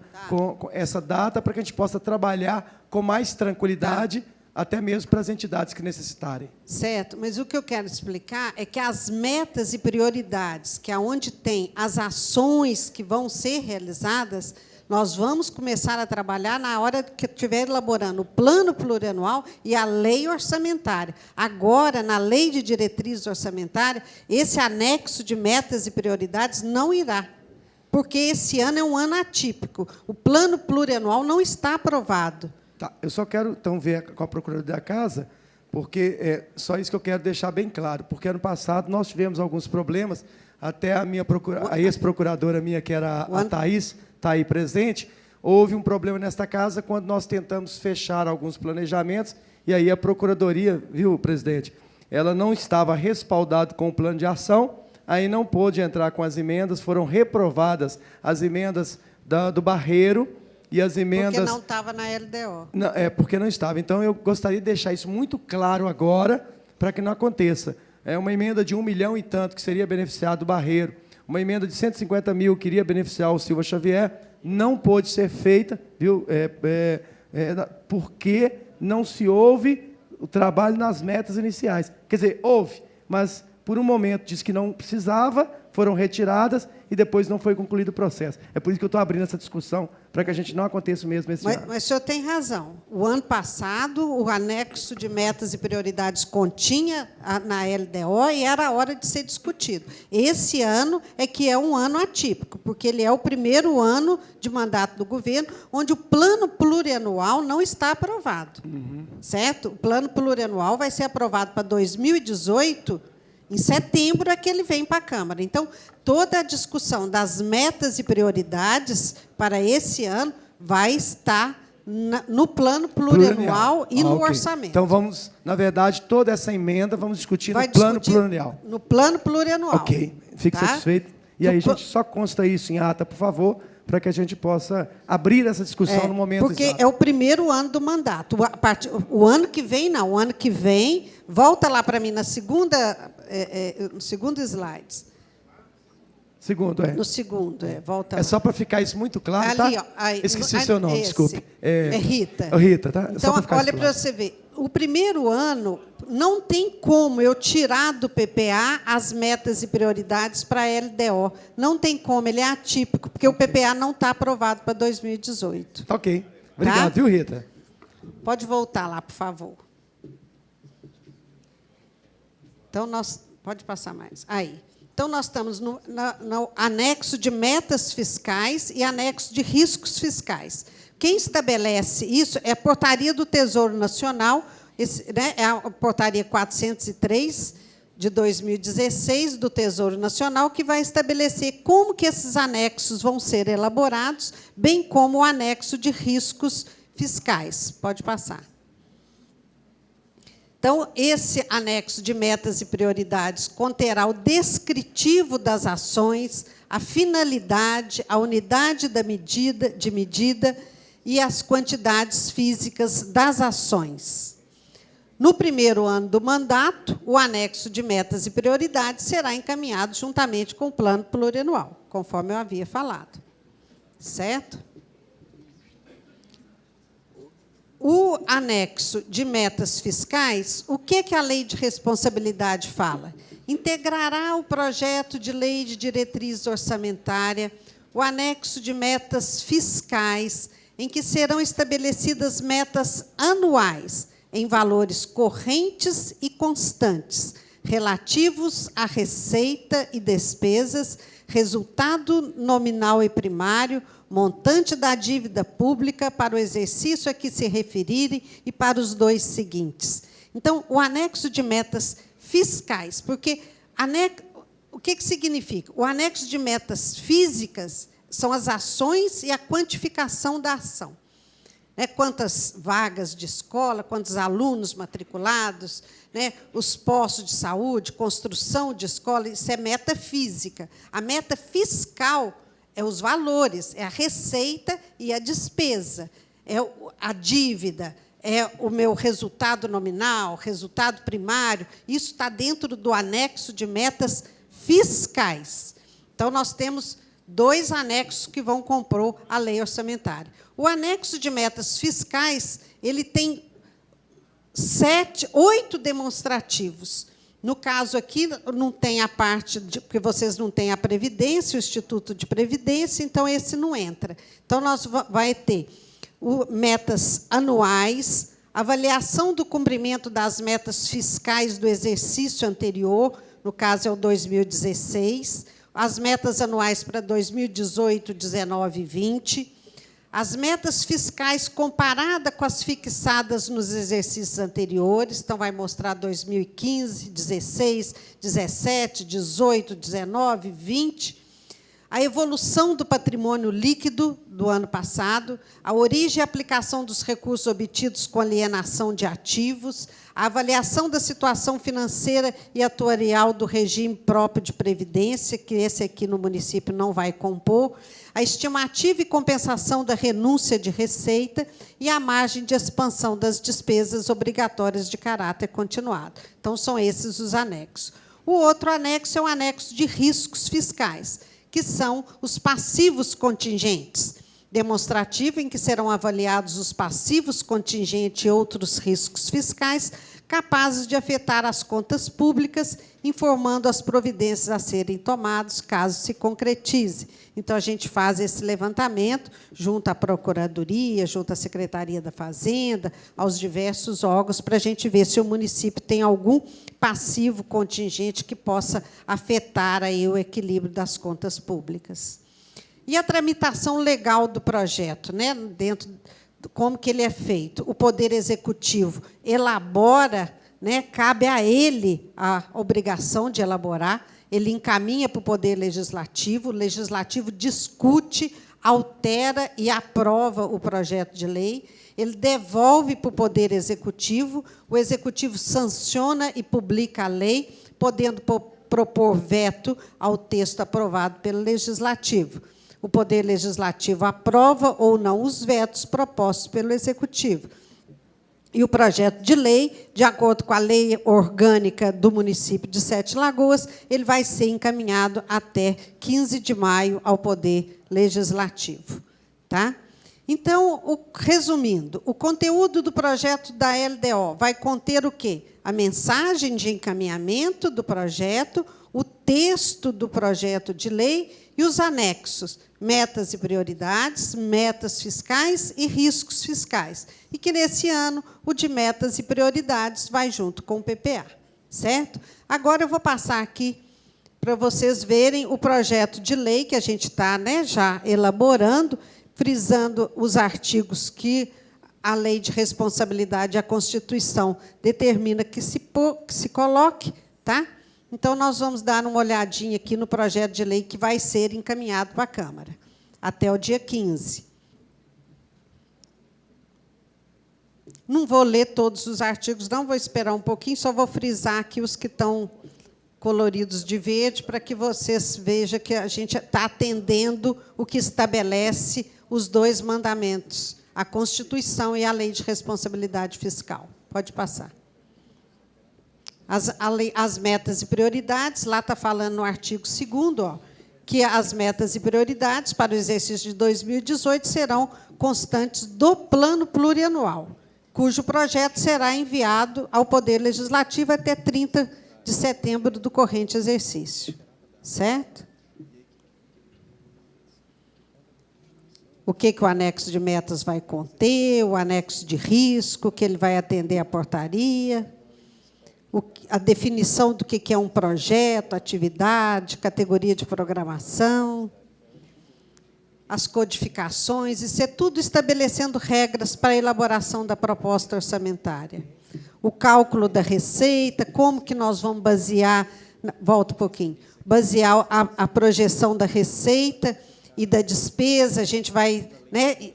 essa data, para que a gente possa trabalhar com mais tranquilidade, até mesmo para as entidades que necessitarem. Certo, mas o que eu quero explicar é que as metas e prioridades, que é onde tem as ações que vão ser realizadas, nós vamos começar a trabalhar na hora que estiver elaborando o plano plurianual e a lei orçamentária. Agora, na lei de diretrizes orçamentárias, esse anexo de metas e prioridades não irá, porque esse ano é um ano atípico. O plano plurianual não está aprovado. Tá, eu só quero, então, ver com a Procuradoria da Casa, porque é só isso que eu quero deixar bem claro, porque ano passado nós tivemos alguns problemas, até a ex-procuradora minha, que era a Thaís, está aí presente, houve um problema nesta casa quando nós tentamos fechar alguns planejamentos, e aí a Procuradoria, viu, presidente, ela não estava respaldada com o plano de ação, aí não pôde entrar com as emendas, foram reprovadas as emendas do Barreiro e as emendas... Porque não estava na LDO. Não, porque não estava. Então, eu gostaria de deixar isso muito claro agora, para que não aconteça. É uma emenda de 1 milhão e tanto, que seria beneficiado o Barreiro, uma emenda de 150 mil que iria beneficiar o Silva Xavier, não pôde ser feita, viu? Porque não se houve o trabalho nas metas iniciais. Quer dizer, houve, mas por um momento disse que não precisava, foram retiradas e depois não foi concluído o processo. É por isso que eu estou abrindo essa discussão, para que a gente não aconteça mesmo esse ano. Mas o senhor tem razão. O ano passado, o anexo de metas e prioridades continha na LDO e era a hora de ser discutido. Esse ano é que é um ano atípico, porque ele é o primeiro ano de mandato do governo, onde o plano plurianual não está aprovado. Certo? O plano plurianual vai ser aprovado para 2018. Em setembro é que ele vem para a Câmara. Então, toda a discussão das metas e prioridades para esse ano vai estar no plano plurianual e no orçamento. Então, vamos, na verdade, toda essa emenda vamos discutir no plano plurianual. No plano plurianual. Ok, fique satisfeito. E aí, gente, só consta isso em ata, por favor, para que a gente possa abrir essa discussão no momento porque exato. É o primeiro ano do mandato. O ano que vem, não. O ano que vem, volta lá para mim no segundo slide. Segundo, é. No segundo, volta É lá. só para ficar isso muito claro, Ali, tá? ó, aí, Esqueci seu nome, esse. desculpe. É Rita. É Rita, tá? Só Então, pra ficar olha isso para claro. você ver. O primeiro ano, não tem como eu tirar do PPA as metas e prioridades para a LDO. Não tem como, ele é atípico, porque o PPA não está aprovado para 2018. Tá ok. Obrigado, viu, Rita? Pode voltar lá, por favor. Então, pode passar mais. Aí. Então, nós estamos no anexo de metas fiscais e anexo de riscos fiscais. Quem estabelece isso é a Portaria do Tesouro Nacional, é a Portaria 403, de 2016, do Tesouro Nacional, que vai estabelecer como que esses anexos vão ser elaborados, bem como o anexo de riscos fiscais. Pode passar. Então, esse anexo de metas e prioridades conterá o descritivo das ações, a finalidade, a unidade de medida e as quantidades físicas das ações. No primeiro ano do mandato, o anexo de metas e prioridades será encaminhado juntamente com o plano plurianual, conforme eu havia falado. Certo? O anexo de metas fiscais, o que a Lei de Responsabilidade fala? Integrará o projeto de lei de diretriz orçamentária, o anexo de metas fiscais, em que serão estabelecidas metas anuais, em valores correntes e constantes, relativos à receita e despesas, resultado nominal e primário, montante da dívida pública para o exercício a que se referirem e para os dois seguintes. Então, o anexo de metas fiscais, porque o que significa? O anexo de metas físicas são as ações e a quantificação da ação. Quantas vagas de escola, quantos alunos matriculados, os postos de saúde, construção de escola, isso é meta física. A meta fiscal é os valores, é a receita e a despesa, é a dívida, é o meu resultado nominal, resultado primário. Isso está dentro do anexo de metas fiscais. Então, nós temos 2 anexos que vão compor a lei orçamentária. O anexo de metas fiscais, ele tem 8 demonstrativos. No caso aqui, não tem a parte, porque vocês não têm a Previdência, o Instituto de Previdência, então esse não entra. Então, nós vai ter metas anuais, avaliação do cumprimento das metas fiscais do exercício anterior, no caso é o 2016, as metas anuais para 2018, 19 e 20, as metas fiscais comparadas com as fixadas nos exercícios anteriores, então vai mostrar 2015, 16, 17, 18, 19, 20, a evolução do patrimônio líquido do ano passado, a origem e aplicação dos recursos obtidos com alienação de ativos, a avaliação da situação financeira e atuarial do regime próprio de previdência, que esse aqui no município não vai compor, a estimativa e compensação da renúncia de receita e a margem de expansão das despesas obrigatórias de caráter continuado. Então, são esses os anexos. O outro anexo é o anexo de riscos fiscais, que são os passivos contingentes, demonstrativo em que serão avaliados os passivos contingentes e outros riscos fiscais capazes de afetar as contas públicas, informando as providências a serem tomadas, caso se concretize. Então, a gente faz esse levantamento junto à Procuradoria, junto à Secretaria da Fazenda, aos diversos órgãos, para a gente ver se o município tem algum passivo contingente que possa afetar aí o equilíbrio das contas públicas. E a tramitação legal do projeto, dentro de como que ele é feito. O Poder Executivo elabora, cabe a ele a obrigação de elaborar, ele encaminha para o Poder Legislativo, o Legislativo discute, altera e aprova o projeto de lei, ele devolve para o Poder Executivo, o Executivo sanciona e publica a lei, podendo propor veto ao texto aprovado pelo Legislativo. O Poder Legislativo aprova ou não os vetos propostos pelo Executivo. E o projeto de lei, de acordo com a lei orgânica do município de Sete Lagoas, ele vai ser encaminhado até 15 de maio ao Poder Legislativo. Tá? Então, resumindo, o conteúdo do projeto da LDO vai conter o quê? A mensagem de encaminhamento do projeto, o texto do projeto de lei e os anexos, metas e prioridades, metas fiscais e riscos fiscais. E que, nesse ano, o de metas e prioridades vai junto com o PPA. Certo? Agora, eu vou passar aqui para vocês verem o projeto de lei que a gente está, né, já elaborando, frisando os artigos que a Lei de Responsabilidade e a Constituição determina que se coloque. Tá? Então, nós vamos dar uma olhadinha aqui no projeto de lei que vai ser encaminhado para a Câmara, até o dia 15. Não vou ler todos os artigos, não, vou esperar um pouquinho, só vou frisar aqui os que estão coloridos de verde, para que vocês vejam que a gente está atendendo o que estabelece os dois mandamentos, a Constituição e a Lei de Responsabilidade Fiscal. Pode passar. As metas e prioridades, lá está falando no artigo 2º, que as metas e prioridades para o exercício de 2018 serão constantes do Plano Plurianual, cujo projeto será enviado ao Poder Legislativo até 30 de setembro do corrente exercício. Certo? O que o anexo de metas vai conter, o anexo de risco, que ele vai atender à portaria, a definição do que é um projeto, atividade, categoria de programação, as codificações, isso é tudo estabelecendo regras para a elaboração da proposta orçamentária. O cálculo da receita, como que nós vamos basear, volta um pouquinho, basear a projeção da receita e da despesa, a gente vai, né,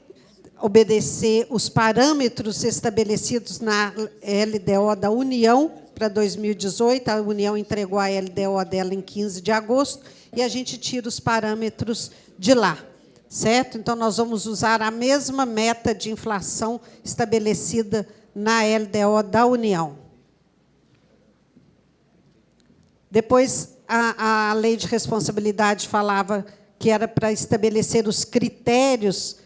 obedecer os parâmetros estabelecidos na LDO da União para 2018, a União entregou a LDO dela em 15 de agosto, e a gente tira os parâmetros de lá. Certo? Então, nós vamos usar a mesma meta de inflação estabelecida na LDO da União. Depois, a Lei de Responsabilidade falava que era para estabelecer os critérios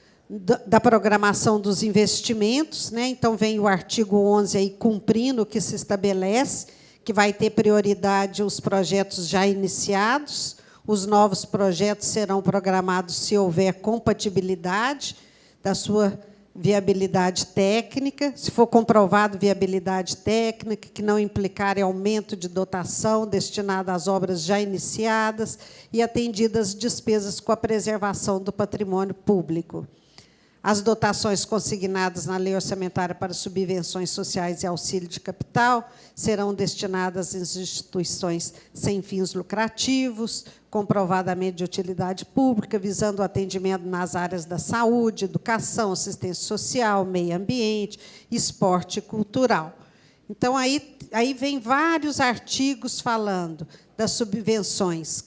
da programação dos investimentos, né? Então, vem o artigo 11 aí, cumprindo o que se estabelece, que vai ter prioridade os projetos já iniciados. Os novos projetos serão programados se houver compatibilidade da sua viabilidade técnica, se for comprovado viabilidade técnica, que não implicar em aumento de dotação destinada às obras já iniciadas e atendidas despesas com a preservação do patrimônio público. As dotações consignadas na Lei Orçamentária para subvenções sociais e auxílio de capital serão destinadas às instituições sem fins lucrativos, comprovadamente de utilidade pública, visando o atendimento nas áreas da saúde, educação, assistência social, meio ambiente, esporte e cultural. Então, aí vem vários artigos falando das subvenções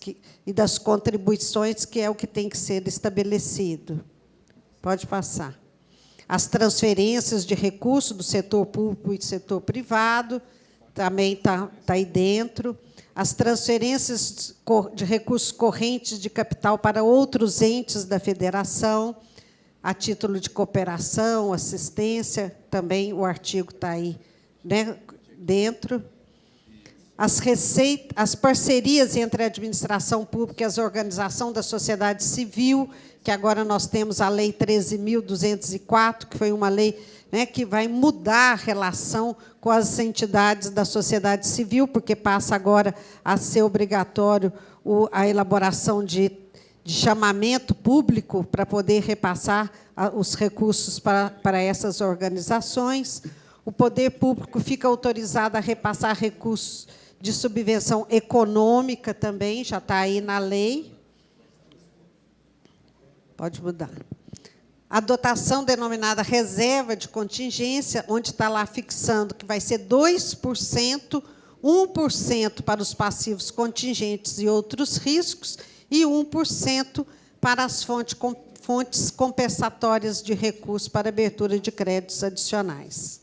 e das contribuições, que é o que tem que ser estabelecido. Pode passar. As transferências de recursos do setor público e do setor privado, também está aí dentro. As transferências de recursos correntes de capital para outros entes da federação, a título de cooperação, assistência, também o artigo está aí, né, dentro. As parcerias entre a administração pública e as organizações da sociedade civil, que agora nós temos a Lei 13.204, que foi uma lei, né, que vai mudar a relação com as entidades da sociedade civil, porque passa agora a ser obrigatório a elaboração de chamamento público para poder repassar os recursos para essas organizações. O poder público fica autorizado a repassar recursos de subvenção econômica também, já está aí na lei. Pode mudar. A dotação denominada reserva de contingência, onde está lá fixando que vai ser 2%, 1% para os passivos contingentes e outros riscos, e 1% para as fontes compensatórias de recursos para abertura de créditos adicionais.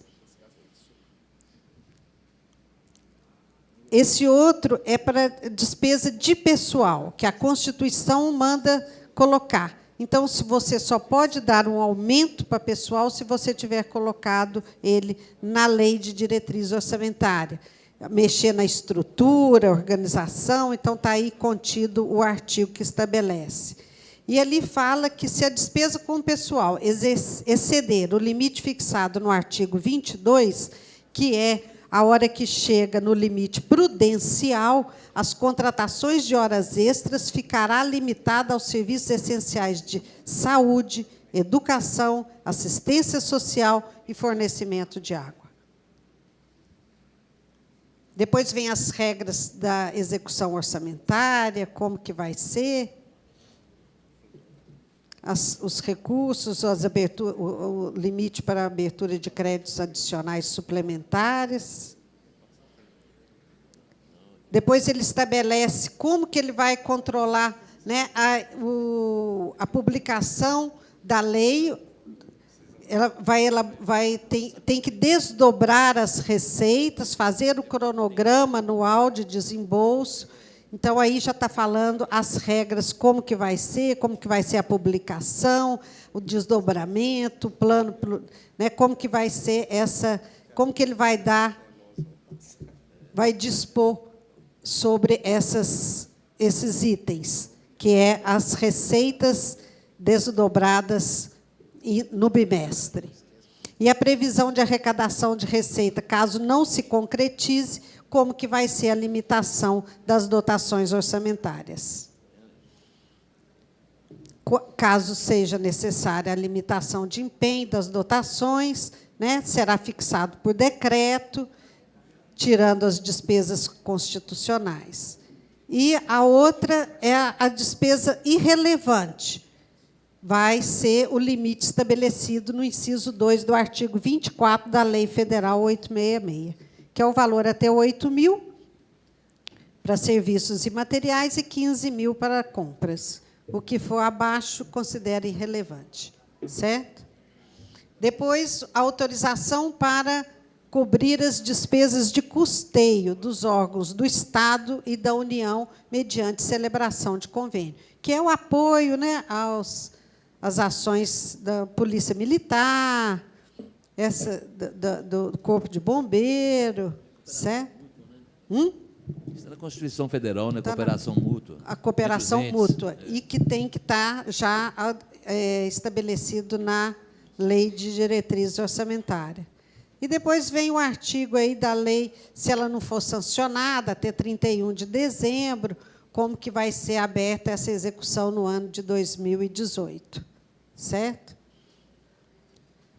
esse outro é para despesa de pessoal, que a Constituição manda colocar. Então, se você só pode dar um aumento para pessoal se você tiver colocado ele na lei de diretriz orçamentária. Mexer na estrutura, organização, então está aí contido o artigo que estabelece. E ali fala que se a despesa com o pessoal exceder o limite fixado no artigo 22, que é a hora que chega no limite prudencial, as contratações de horas extras ficará limitada aos serviços essenciais de saúde, educação, assistência social e fornecimento de água. Depois vem as regras da execução orçamentária, como que vai ser, os recursos, o limite para a abertura de créditos adicionais suplementares. Depois ele estabelece como que ele vai controlar, né, a publicação da lei. Tem que desdobrar as receitas, fazer o cronograma anual de desembolso. Então, aí já está falando as regras, como que vai ser a publicação, o desdobramento, o plano, né, como que vai ser como que ele vai dispor sobre esses itens, que é as receitas desdobradas no bimestre. E a previsão de arrecadação de receita, caso não se concretize, como que vai ser a limitação das dotações orçamentárias. Caso seja necessária a limitação de empenho das dotações, né, será fixado por decreto, tirando as despesas constitucionais. E a outra é a despesa irrelevante. Vai ser o limite estabelecido no inciso 2 do artigo 24 da Lei Federal 866, que é o valor até 8 mil para serviços e materiais e 15 mil para compras. O que for abaixo, considera irrelevante. Certo? Depois, a autorização para cobrir as despesas de custeio dos órgãos do Estado e da União mediante celebração de convênio, que é o apoio, né, às ações da Polícia Militar, do Corpo de Bombeiro, certo? Isso é da Constituição Federal, né? Cooperação mútua. A cooperação mútua, e que tem que estar já estabelecido na Lei de Diretriz Orçamentária. E depois vem o artigo aí da lei, se ela não for sancionada até 31 de dezembro, como que vai ser aberta essa execução no ano de 2018. Certo?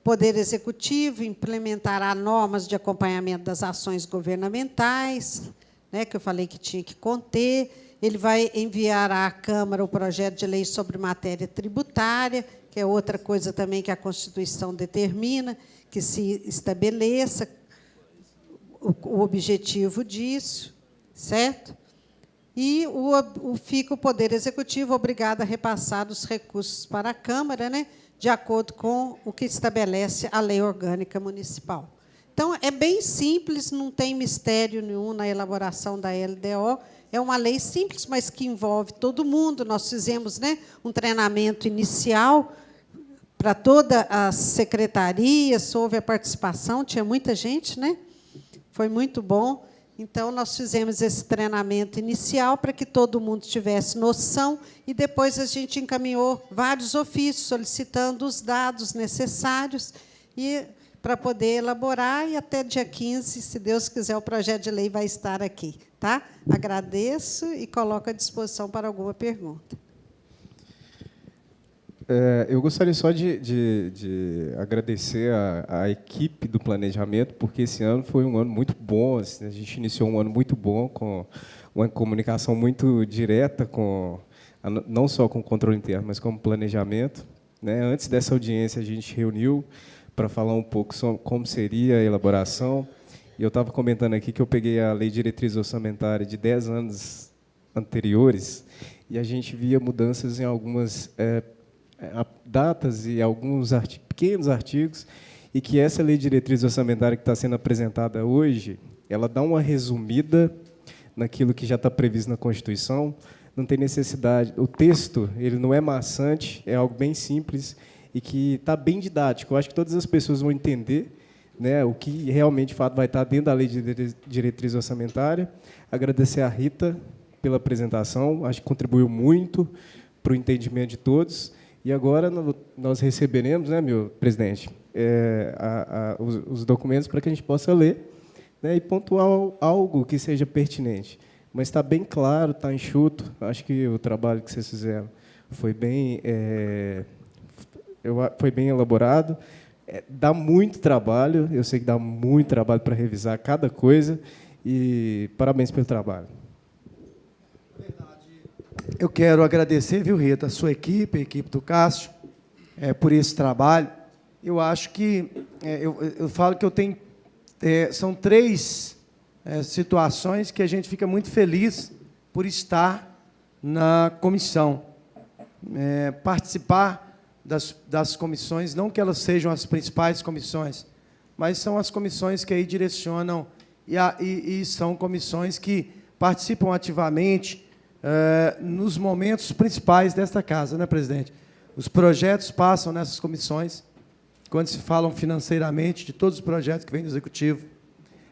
Poder Executivo implementará normas de acompanhamento das ações governamentais, né, que eu falei que tinha que conter. Ele vai enviar à Câmara o projeto de lei sobre matéria tributária, que é outra coisa também que a Constituição determina, que se estabeleça o objetivo disso, certo? E fica o Poder Executivo obrigado a repassar os recursos para a Câmara, né, de acordo com o que estabelece a Lei Orgânica Municipal. Então, é bem simples, não tem mistério nenhum na elaboração da LDO. É uma lei simples, mas que envolve todo mundo. Nós fizemos, né, um treinamento inicial para todas as secretarias, houve a participação, tinha muita gente, né? Foi muito bom. Então, nós fizemos esse treinamento inicial para que todo mundo tivesse noção, e depois a gente encaminhou vários ofícios solicitando os dados necessários para poder elaborar, e até dia 15, se Deus quiser, o projeto de lei vai estar aqui. Tá? Agradeço e coloco à disposição para alguma pergunta. Eu gostaria só de agradecer à equipe do planejamento, porque esse ano foi um ano muito bom. Assim, a gente iniciou um ano muito bom, com uma comunicação muito direta, não só com o controle interno, mas com o planejamento. Né? Antes dessa audiência, a gente reuniu para falar um pouco sobre como seria a elaboração. E eu estava comentando aqui que eu peguei a Lei de Diretriz Orçamentária de 10 anos anteriores, e a gente via mudanças em algumas datas e alguns pequenos artigos, e que essa Lei de Diretriz Orçamentária que está sendo apresentada hoje, ela dá uma resumida naquilo que já está previsto na Constituição, não tem necessidade. O texto, ele não é maçante, é algo bem simples e que está bem didático. Eu acho que todas as pessoas vão entender, né, o que realmente, de fato, vai estar dentro da lei de diretriz orçamentária. Agradecer a Rita pela apresentação, acho que contribuiu muito para o entendimento de todos. E agora nós receberemos, né, meu presidente, os documentos para que a gente possa ler, né, e pontuar algo que seja pertinente. Mas está bem claro, está enxuto. Acho que o trabalho que vocês fizeram foi bem elaborado. Dá muito trabalho, eu sei que dá muito trabalho para revisar cada coisa, e parabéns pelo trabalho. Eu quero agradecer, viu, Rita, a sua equipe, a equipe do Cássio, por esse trabalho. Eu acho que, eu falo que eu tenho, são 3 situações que a gente fica muito feliz por estar na comissão. Participar das comissões, não que elas sejam as principais comissões, mas são as comissões que aí direcionam, e são comissões que participam ativamente nos momentos principais desta casa, né, presidente? Os projetos passam nessas comissões, quando se falam financeiramente de todos os projetos que vêm do Executivo.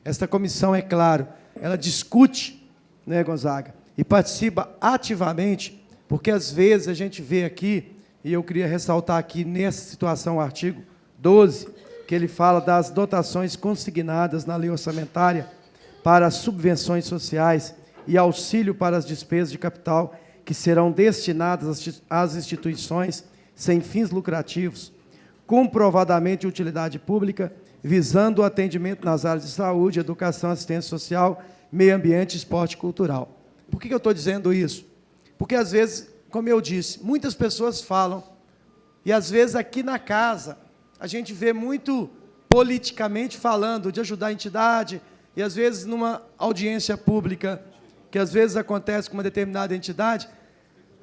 Esta comissão, é claro, ela discute, né, Gonzaga, e participa ativamente, porque às vezes a gente vê aqui, e eu queria ressaltar aqui nessa situação o artigo 12, que ele fala das dotações consignadas na lei orçamentária para as subvenções sociais e auxílio para as despesas de capital que serão destinadas às instituições sem fins lucrativos, comprovadamente de utilidade pública, visando o atendimento nas áreas de saúde, educação, assistência social, meio ambiente, esporte e cultural. Por que eu estou dizendo isso? Porque, às vezes, como eu disse, muitas pessoas falam, e, às vezes, aqui na casa, a gente vê muito politicamente falando de ajudar a entidade, e, às vezes, numa audiência pública, que às vezes acontece com uma determinada entidade,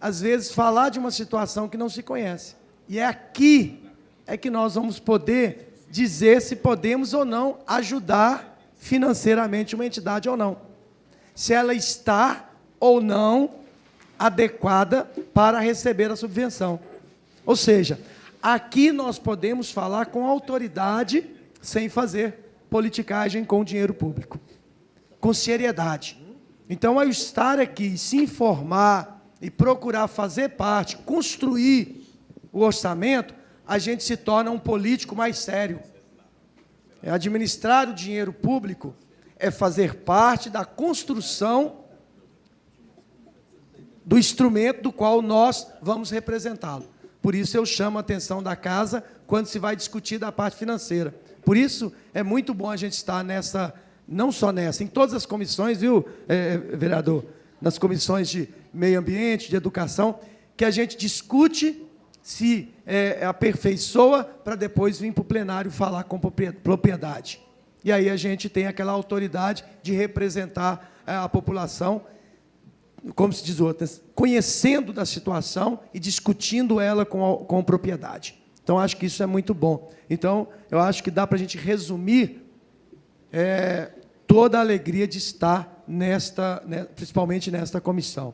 às vezes falar de uma situação que não se conhece. E é aqui que nós vamos poder dizer se podemos ou não ajudar financeiramente uma entidade ou não. Se ela está ou não adequada para receber a subvenção. Ou seja, aqui nós podemos falar com autoridade sem fazer politicagem com o dinheiro público, com seriedade. Então, ao estar aqui, se informar e procurar fazer parte, construir o orçamento, a gente se torna um político mais sério. Administrar o dinheiro público é fazer parte da construção do instrumento do qual nós vamos representá-lo. Por isso, eu chamo a atenção da casa quando se vai discutir da parte financeira. Por isso, é muito bom a gente estar nessa... Não só nessa, em todas as comissões, viu, vereador? Nas comissões de meio ambiente, de educação, que a gente discute, se aperfeiçoa, para depois vir para o plenário falar com propriedade. E aí a gente tem aquela autoridade de representar a população, como se diz outras, conhecendo da situação e discutindo ela com propriedade. Então, acho que isso é muito bom. Então, eu acho que dá para a gente resumir toda a alegria de estar principalmente nesta comissão.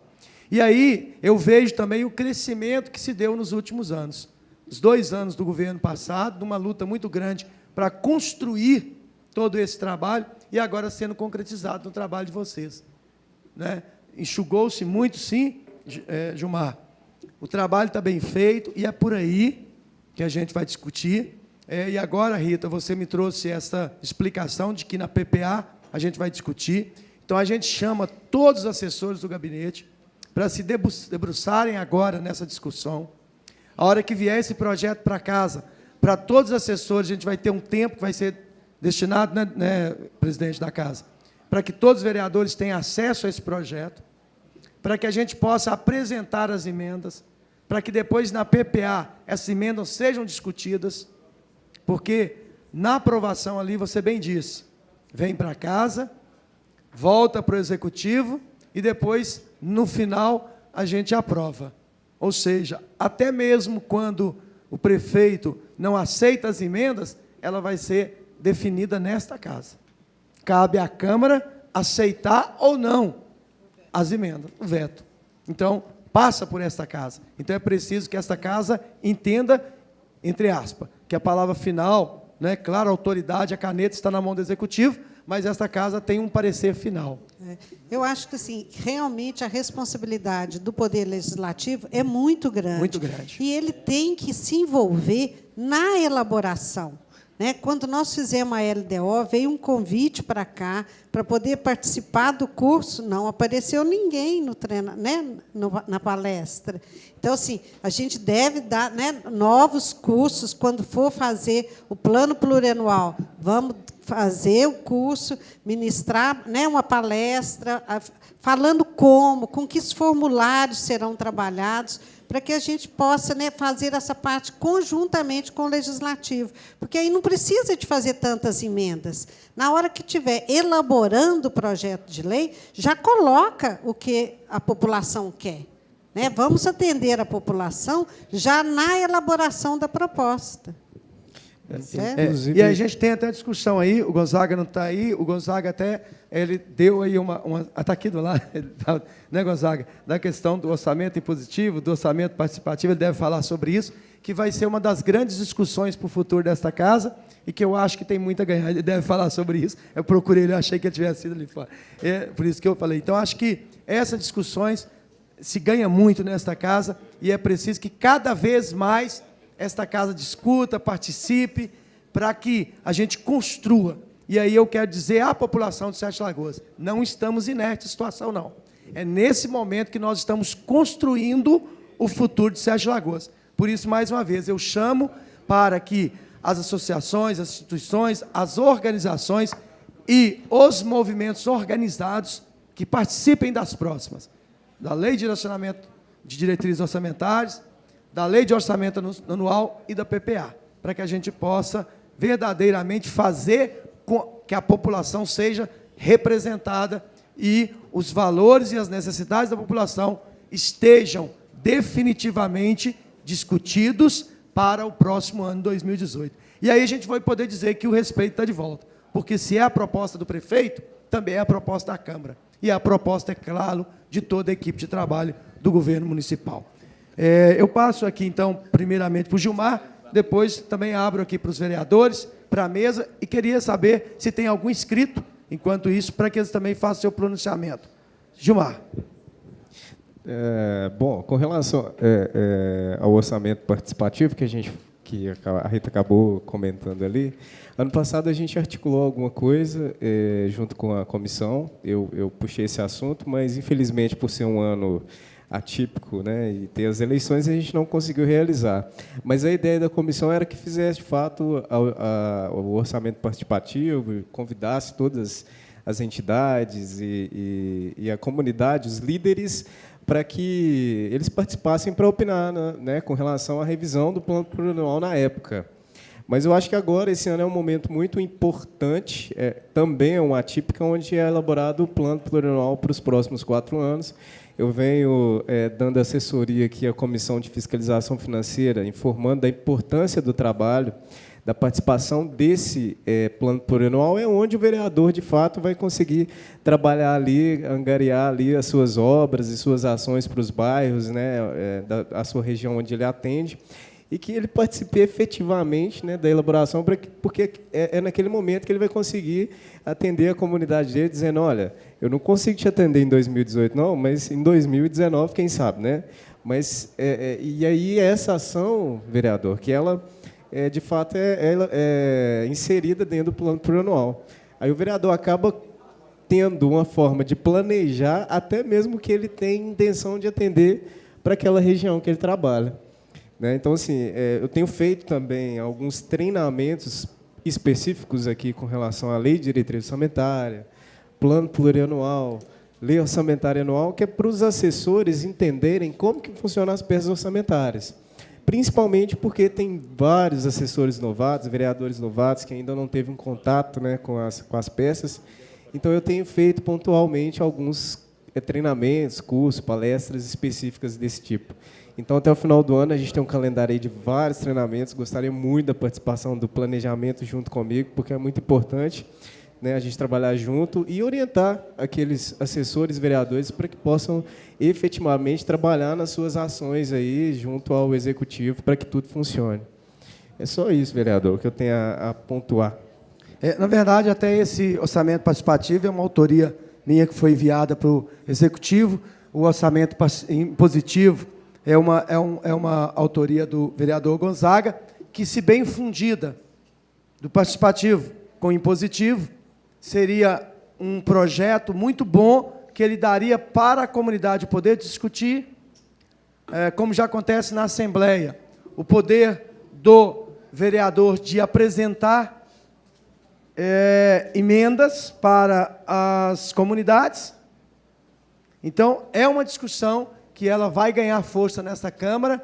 E aí eu vejo também o crescimento que se deu nos últimos anos. Os 2 anos do governo passado, numa luta muito grande para construir todo esse trabalho, e agora sendo concretizado no trabalho de vocês. Né? Enxugou-se muito, sim, Gilmar. O trabalho está bem feito, e é por aí que a gente vai discutir. E agora, Rita, você me trouxe essa explicação de que na PPA a gente vai discutir. Então, a gente chama todos os assessores do gabinete para se debruçarem agora nessa discussão. A hora que vier esse projeto para casa, para todos os assessores, a gente vai ter um tempo que vai ser destinado, né, presidente da casa, para que todos os vereadores tenham acesso a esse projeto, para que a gente possa apresentar as emendas, para que depois, na PPA, essas emendas sejam discutidas, porque na aprovação ali, você bem disse, vem para casa, volta para o Executivo e depois, no final, a gente aprova. Ou seja, até mesmo quando o prefeito não aceita as emendas, ela vai ser definida nesta casa. Cabe à Câmara aceitar ou não as emendas, o veto. Então, passa por esta casa. Então, é preciso que esta casa entenda, entre aspas, que a palavra final, né, claro, a autoridade, a caneta está na mão do Executivo, mas esta casa tem um parecer final. Eu acho que, assim, realmente a responsabilidade do Poder Legislativo é muito grande. Muito grande. E ele tem que se envolver na elaboração. Né? Quando nós fizemos a LDO, veio um convite para cá, para poder participar do curso, não apareceu ninguém no né, na palestra. Então, assim, a gente deve dar, né, novos cursos quando for fazer o plano plurianual. Vamos fazer o curso, ministrar, né, uma palestra, falando como, com que formulários serão trabalhados, para que a gente possa, né, fazer essa parte conjuntamente com o Legislativo. Porque aí não precisa de fazer tantas emendas. Na hora que estiver elaborando o projeto de lei, já coloca o que a população quer. Né? Vamos atender a população já na elaboração da proposta. E a gente tem até discussão aí, o Gonzaga não está aí, o Gonzaga até ele deu aí uma está aqui do lado, né, Gonzaga, da questão do orçamento impositivo, do orçamento participativo, ele deve falar sobre isso, que vai ser uma das grandes discussões para o futuro desta casa, e que eu acho que tem muito a ganhar, ele deve falar sobre isso, eu procurei ele, eu achei que ele tivesse sido ali fora, por isso que eu falei. Então, acho que essas discussões se ganha muito nesta casa, e é preciso que cada vez mais esta casa discuta, participe, para que a gente construa. E aí eu quero dizer à população de Sete Lagoas, não estamos inertes à situação, não. É nesse momento que nós estamos construindo o futuro de Sete Lagoas. Por isso, mais uma vez, eu chamo para que as associações, as instituições, as organizações e os movimentos organizados que participem das próximas, da Lei de Direcionamento de Diretrizes Orçamentárias, da Lei de Orçamento Anual e da PPA, para que a gente possa verdadeiramente fazer com que a população seja representada e os valores e as necessidades da população estejam definitivamente discutidos para o próximo ano 2018. E aí a gente vai poder dizer que o respeito está de volta, porque se é a proposta do prefeito, também é a proposta da Câmara. E a proposta, é claro, de toda a equipe de trabalho do governo municipal. Eu passo aqui, então, primeiramente para o Gilmar, depois também abro aqui para os vereadores, para a mesa, e queria saber se tem algum inscrito, enquanto isso, para que eles também façam seu pronunciamento. Gilmar. Bom, com relação ao orçamento participativo, que a Rita acabou comentando ali, ano passado a gente articulou alguma coisa junto com a comissão, eu puxei esse assunto, mas, infelizmente, por ser um ano atípico, né, e ter as eleições, a gente não conseguiu realizar. Mas a ideia da comissão era que fizesse, de fato, o orçamento participativo, convidasse todas as entidades e a comunidade, os líderes, para que eles participassem para opinar, né, com relação à revisão do plano plurianual na época. Mas eu acho que agora, esse ano, é um momento muito importante, também é uma atípica, onde é elaborado o plano plurianual para os próximos 4 anos. Eu venho dando assessoria aqui à Comissão de Fiscalização Financeira, informando da importância do trabalho, da participação desse plano plurianual, é onde o vereador, de fato, vai conseguir trabalhar ali, angariar ali as suas obras e suas ações para os bairros, né, da sua região onde ele atende, e que ele participe efetivamente, né, da elaboração, porque é naquele momento que ele vai conseguir atender a comunidade dele, dizendo, olha, eu não consigo te atender em 2018, não, mas em 2019, quem sabe, né? Mas, e aí, essa ação, vereador, que ela, de fato, é inserida dentro do plano plurianual. Aí o vereador acaba tendo uma forma de planejar, até mesmo que ele tem intenção de atender para aquela região que ele trabalha. Então, assim, eu tenho feito também alguns treinamentos específicos aqui com relação à Lei de Diretriz Orçamentária, Plano Plurianual, Lei Orçamentária Anual, que é para os assessores entenderem como que funcionam as peças orçamentárias. Principalmente porque tem vários assessores novatos, vereadores novatos, que ainda não teve um contato, né, com as peças. Então, eu tenho feito pontualmente alguns treinamentos, cursos, palestras específicas desse tipo. Então, até o final do ano, a gente tem um calendário aí de vários treinamentos. Gostaria muito da participação do planejamento junto comigo, porque é muito importante, né, a gente trabalhar junto e orientar aqueles assessores, vereadores, para que possam efetivamente trabalhar nas suas ações aí junto ao executivo para que tudo funcione. É só isso, vereador, que eu tenho a pontuar. Na verdade, até esse orçamento participativo é uma autoria minha que foi enviada para o executivo. O orçamento impositivo é uma autoria do vereador Gonzaga, que, se bem fundida do participativo com o impositivo, seria um projeto muito bom que ele daria para a comunidade poder discutir, como já acontece na Assembleia, o poder do vereador de apresentar emendas para as comunidades. Então, é uma discussão que ela vai ganhar força nessa Câmara,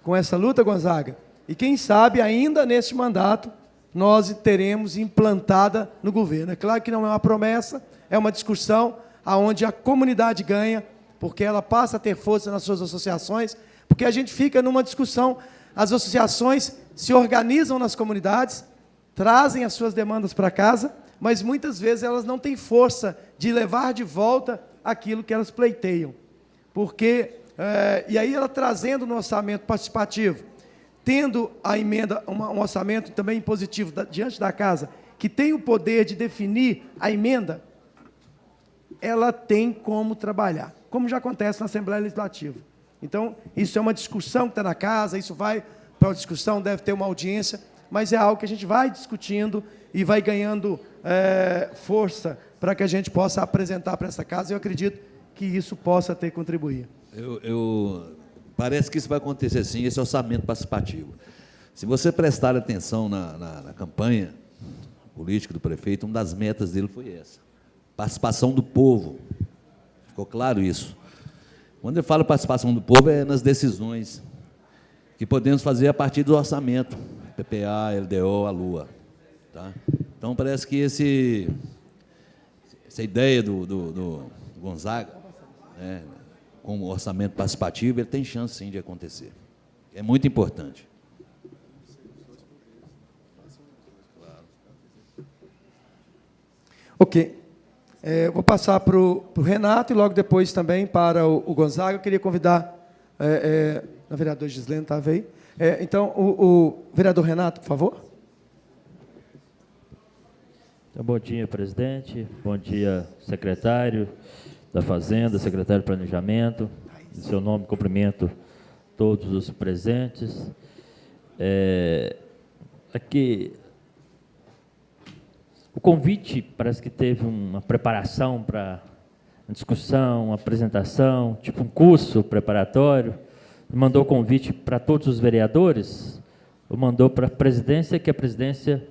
com essa luta, Gonzaga, e quem sabe ainda neste mandato nós teremos implantada no governo. É claro que não é uma promessa, é uma discussão onde a comunidade ganha, porque ela passa a ter força nas suas associações, porque a gente fica numa discussão, as associações se organizam nas comunidades, trazem as suas demandas para casa, mas muitas vezes elas não têm força de levar de volta aquilo que elas pleiteiam. Porque, e aí ela trazendo no orçamento participativo, tendo a emenda, um orçamento também impositivo diante da casa, que tem o poder de definir a emenda, ela tem como trabalhar, como já acontece na Assembleia Legislativa. Então, isso é uma discussão que está na casa, isso vai para uma discussão, deve ter uma audiência, mas é algo que a gente vai discutindo e vai ganhando força para que a gente possa apresentar para essa casa, e eu acredito que isso possa ter contribuído. Parece que isso vai acontecer sim, esse orçamento participativo. Se você prestar atenção na campanha política do prefeito, uma das metas dele foi essa, participação do povo. Ficou claro isso? Quando eu falo participação do povo, é nas decisões que podemos fazer a partir do orçamento, PPA, LDO, a LUA. Tá? Então, parece que essa ideia do Gonzaga, né, com o orçamento participativo, ele tem chance, sim, de acontecer. É muito importante. Ok. Vou passar para o Renato e logo depois também para o Gonzaga. Eu queria convidar a vereadora Gislene, estava aí. Então, o vereador Renato, por favor. Então, bom dia, presidente. Bom dia, secretário da Fazenda, secretário de Planejamento. Em seu nome, cumprimento todos os presentes. Aqui, o convite parece que teve uma preparação para uma discussão, uma apresentação, tipo um curso preparatório. Mandou o convite para todos os vereadores, ou mandou para a presidência, que a presidência...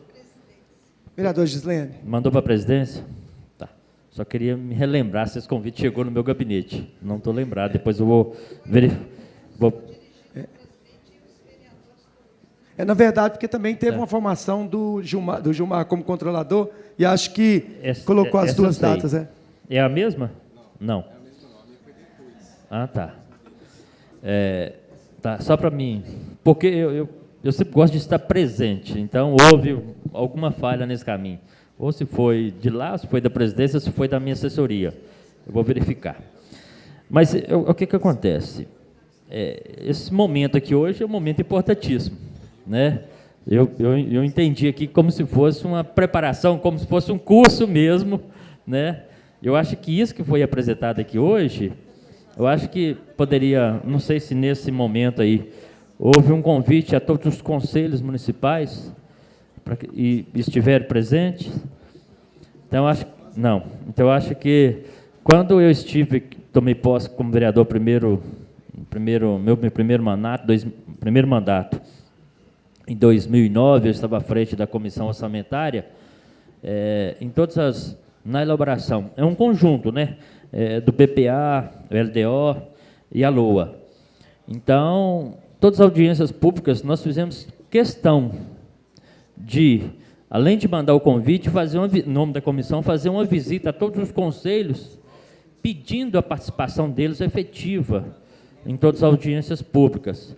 Vereador Gislene. Mandou para a presidência? Tá. Só queria me relembrar se esse convite chegou no meu gabinete. Não estou lembrado, depois eu vou verificar. Na verdade, porque também teve uma formação do Gilmar como controlador, e acho que colocou as duas datas. É a mesma? Não. É a mesma, não. Ah, tá. Tá, só para mim, porque eu sempre gosto de estar presente, então houve alguma falha nesse caminho. Ou se foi de lá, se foi da presidência, se foi da minha assessoria. Eu vou verificar. Mas o que acontece? Esse momento aqui hoje é um momento importantíssimo, né? Eu entendi aqui como se fosse uma preparação, como se fosse um curso mesmo, né? Eu acho que isso que foi apresentado aqui hoje, eu acho que poderia, não sei se nesse momento aí, houve um convite a todos os conselhos municipais para que estiverem presentes. Então, eu acho que quando eu tomei posse como vereador meu primeiro mandato, em 2009, eu estava à frente da comissão orçamentária, na elaboração, é um conjunto, né, do PPA, o LDO e a LOA. Então, todas as audiências públicas, nós fizemos questão de, além de mandar o convite, em nome da comissão, fazer uma visita a todos os conselhos, pedindo a participação deles efetiva em todas as audiências públicas,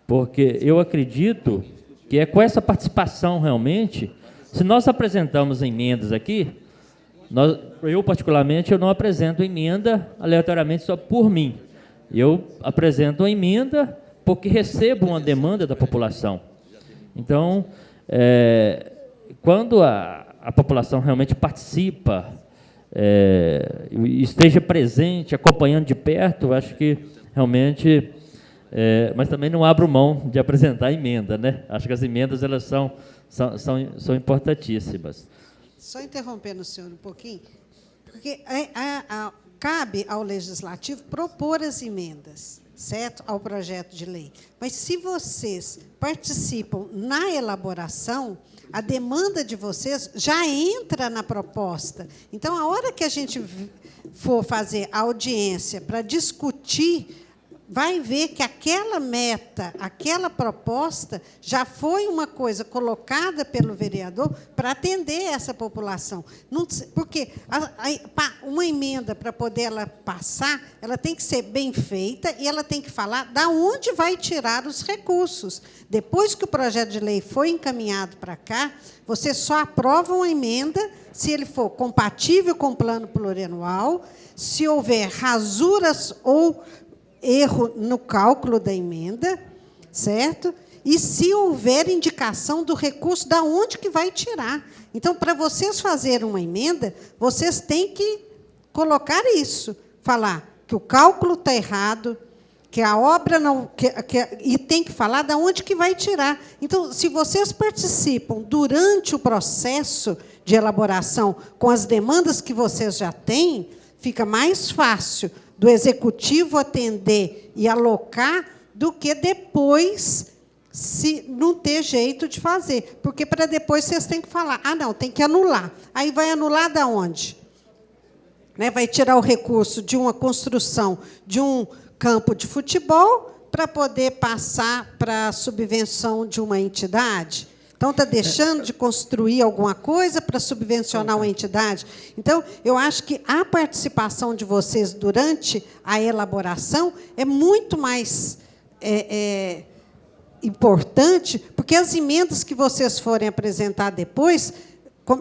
porque eu acredito que é com essa participação realmente, se nós apresentamos emendas aqui, Eu, particularmente, eu não apresento emenda aleatoriamente só por mim. Eu apresento a emenda porque recebo uma demanda da população. Então, quando a população realmente participa, esteja presente, acompanhando de perto, acho que realmente... mas também não abro mão de apresentar a emenda, né? Acho que as emendas elas são importantíssimas. Só interrompendo o senhor um pouquinho, porque cabe ao Legislativo propor as emendas, certo? Ao projeto de lei. Mas, se vocês participam na elaboração, a demanda de vocês já entra na proposta. Então, a hora que a gente for fazer a audiência para discutir, vai ver que aquela meta, aquela proposta, já foi uma coisa colocada pelo vereador para atender essa população. Não, porque uma emenda, para poder ela passar, ela tem que ser bem feita e ela tem que falar de onde vai tirar os recursos. Depois que o projeto de lei foi encaminhado para cá, vocês só aprovam a emenda se ele for compatível com o plano plurianual, se houver rasuras ou erro no cálculo da emenda, certo? E se houver indicação do recurso, da onde que vai tirar. Então, para vocês fazerem uma emenda, vocês têm que colocar isso, falar que o cálculo está errado, que a obra não... e tem que falar de onde que vai tirar. Então, se vocês participam durante o processo de elaboração com as demandas que vocês já têm, fica mais fácil do Executivo atender e alocar do que depois, se não ter jeito de fazer. Porque, para depois, vocês têm que falar, não, tem que anular. Aí vai anular de onde? Né? Vai tirar o recurso de uma construção de um campo de futebol para poder passar para a subvenção de uma entidade? Então, está deixando de construir alguma coisa para subvencionar uma entidade? Então, eu acho que a participação de vocês durante a elaboração é muito mais importante, porque as emendas que vocês forem apresentar depois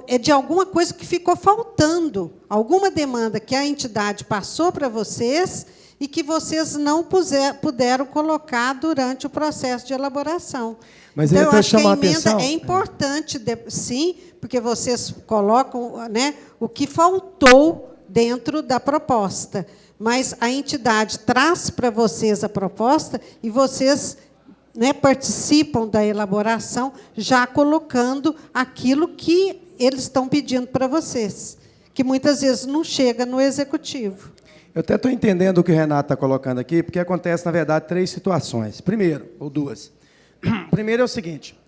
é de alguma coisa que ficou faltando, alguma demanda que a entidade passou para vocês e que vocês não puderam colocar durante o processo de elaboração. Mas então, eu acho que a emenda atenção. é importante, sim, porque vocês colocam, né, o que faltou dentro da proposta. Mas a entidade traz para vocês a proposta e vocês, né, participam da elaboração, já colocando aquilo que eles estão pedindo para vocês, que muitas vezes não chega no Executivo. Eu até estou entendendo o que o Renato está colocando aqui, porque acontece, na verdade, 3 situações. Primeiro, ou 2. Primeiro é o seguinte,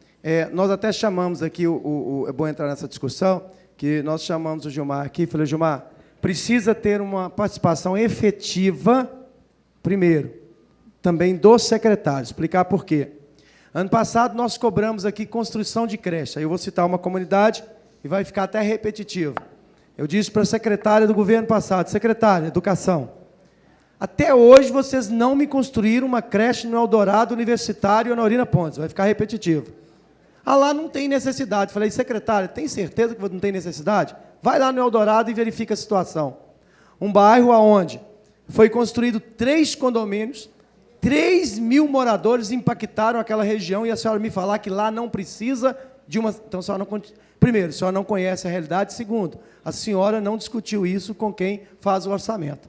nós até chamamos aqui, é bom entrar nessa discussão, que nós chamamos o Gilmar aqui, falei, Gilmar, precisa ter uma participação efetiva, primeiro, também dos secretários. Explicar por quê. Ano passado, nós cobramos aqui construção de creche. Aí eu vou citar uma comunidade e vai ficar até repetitivo. Eu disse para a secretária do governo passado, secretária, Educação, até hoje vocês não me construíram uma creche no Eldorado Universitário Honorina Pontes, vai ficar repetitivo. Lá não tem necessidade. Falei, secretária, tem certeza que não tem necessidade? Vai lá no Eldorado e verifica a situação. Um bairro onde foi construído 3 condomínios, 3.000 moradores impactaram aquela região, e a senhora me falar que lá não precisa de uma... Então, a senhora não... Primeiro, a senhora não conhece a realidade. Segundo, a senhora não discutiu isso com quem faz o orçamento.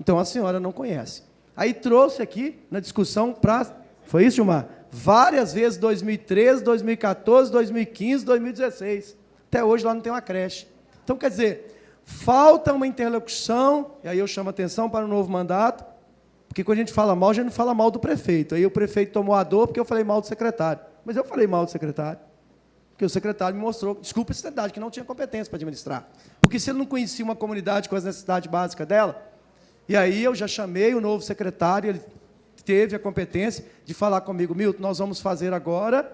Então, a senhora não conhece. Aí trouxe aqui, na discussão, para... Foi isso, Gilmar? Várias vezes, 2013, 2014, 2015, 2016. Até hoje, lá não tem uma creche. Então, quer dizer, falta uma interlocução, e aí eu chamo a atenção para o novo mandato, porque quando a gente fala mal, a gente não fala mal do prefeito. Aí o prefeito tomou a dor porque eu falei mal do secretário. Mas eu falei mal do secretário. Porque o secretário me mostrou, desculpa a sinceridade, que não tinha competência para administrar. Porque se ele não conhecia uma comunidade com as necessidades básicas dela, e aí eu já chamei o novo secretário, ele teve a competência de falar comigo, Milton, nós vamos fazer agora,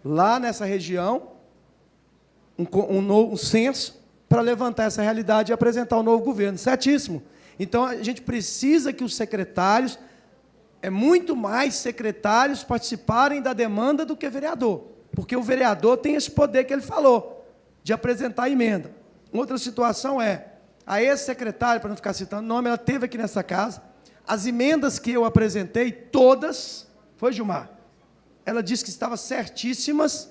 lá nessa região, um censo para levantar essa realidade e apresentar o novo governo. Certíssimo. Então, a gente precisa que os secretários, muito mais secretários participarem da demanda do que vereador. Porque o vereador tem esse poder que ele falou, de apresentar a emenda. outra situação é, a ex-secretária, para não ficar citando nome, ela esteve aqui nessa casa, as emendas que eu apresentei, todas, foi Gilmar, ela disse que estavam certíssimas,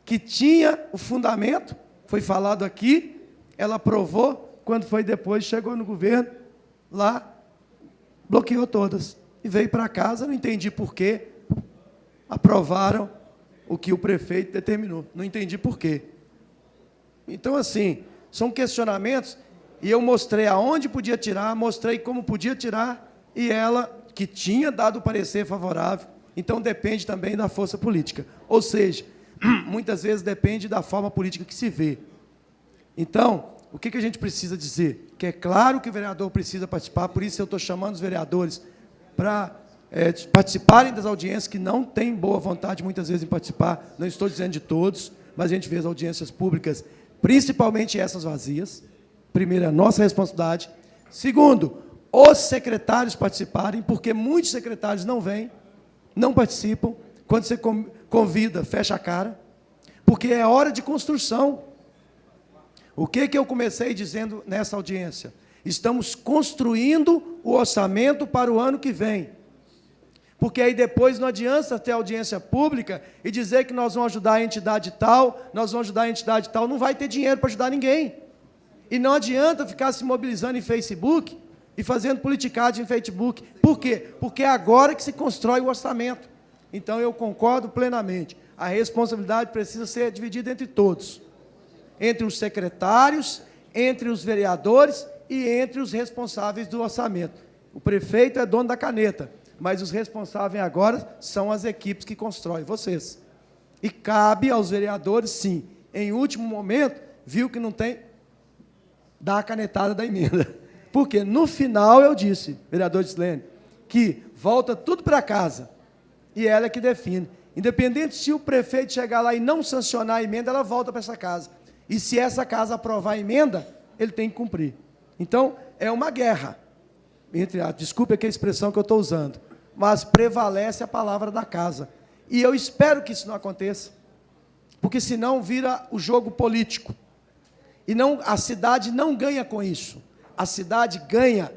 que tinha o fundamento, foi falado aqui, ela aprovou, quando foi depois, chegou no governo, lá, bloqueou todas, e veio para casa, não entendi por quê, aprovaram o que o prefeito determinou, não entendi por quê. Então, assim, são questionamentos, e eu mostrei aonde podia tirar, mostrei como podia tirar, e ela, que tinha dado o parecer favorável, então depende também da força política. Ou seja, muitas vezes depende da forma política que se vê. Então, o que a gente precisa dizer? Que é claro que o vereador precisa participar, por isso eu estou chamando os vereadores para participarem das audiências, que não têm boa vontade, muitas vezes, em participar, não estou dizendo de todos, mas a gente vê as audiências públicas, principalmente essas vazias. Primeiro, é a nossa responsabilidade. Segundo, os secretários participarem, porque muitos secretários não vêm, não participam. Quando você convida, fecha a cara, porque é hora de construção. O que eu comecei dizendo nessa audiência? Estamos construindo o orçamento para o ano que vem. Porque aí depois não adianta ter audiência pública e dizer que nós vamos ajudar a entidade tal, nós vamos ajudar a entidade tal, não vai ter dinheiro para ajudar ninguém. E não adianta ficar se mobilizando em Facebook e fazendo politicagem em Facebook. Por quê? Porque é agora que se constrói o orçamento. Então, eu concordo plenamente. A responsabilidade precisa ser dividida entre todos. Entre os secretários, entre os vereadores e entre os responsáveis do orçamento. O prefeito é dono da caneta, mas os responsáveis agora são as equipes que constroem, vocês. E cabe aos vereadores, sim, em último momento, viu que não tem, dar a canetada da emenda. Porque no final eu disse, vereador Gislene, que volta tudo para casa, e ela é que define. Independente se o prefeito chegar lá e não sancionar a emenda, ela volta para essa casa. E se essa casa aprovar a emenda, ele tem que cumprir. Então, é uma guerra. Desculpe aqui a expressão que eu estou usando, mas prevalece a palavra da casa. E eu espero que isso não aconteça, porque senão vira o jogo político. E não, a cidade não ganha com isso. A cidade ganha,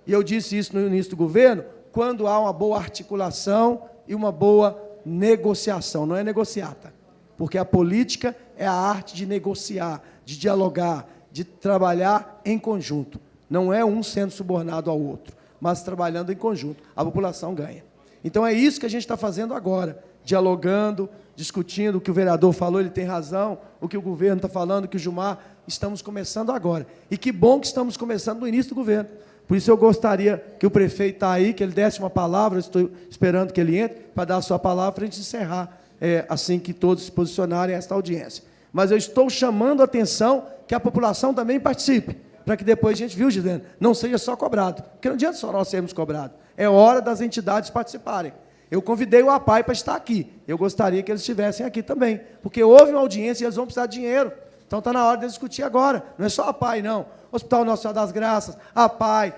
e eu disse isso no início do governo, quando há uma boa articulação e uma boa negociação, não é negociata. Porque a política é a arte de negociar, de dialogar, de trabalhar em conjunto. Não é um sendo subornado ao outro, mas trabalhando em conjunto. A população ganha. Então, é isso que a gente está fazendo agora, dialogando, discutindo o que o vereador falou, ele tem razão, o que o governo está falando, o que o Gilmar, estamos começando agora. E que bom que estamos começando no início do governo. Por isso eu gostaria que o prefeito está aí, que ele desse uma palavra, estou esperando que ele entre, para dar a sua palavra, para a gente encerrar, assim que todos se posicionarem esta audiência. Mas eu estou chamando a atenção que a população também participe, para que depois a gente, viu, Gislene, não seja só cobrado, porque não adianta só nós sermos cobrados, é hora das entidades participarem. Eu convidei o APAI para estar aqui, eu gostaria que eles estivessem aqui também, porque houve uma audiência e eles vão precisar de dinheiro, então está na hora de discutir agora, não é só a APAI, não, Hospital Nossa Senhora das Graças, a APAI,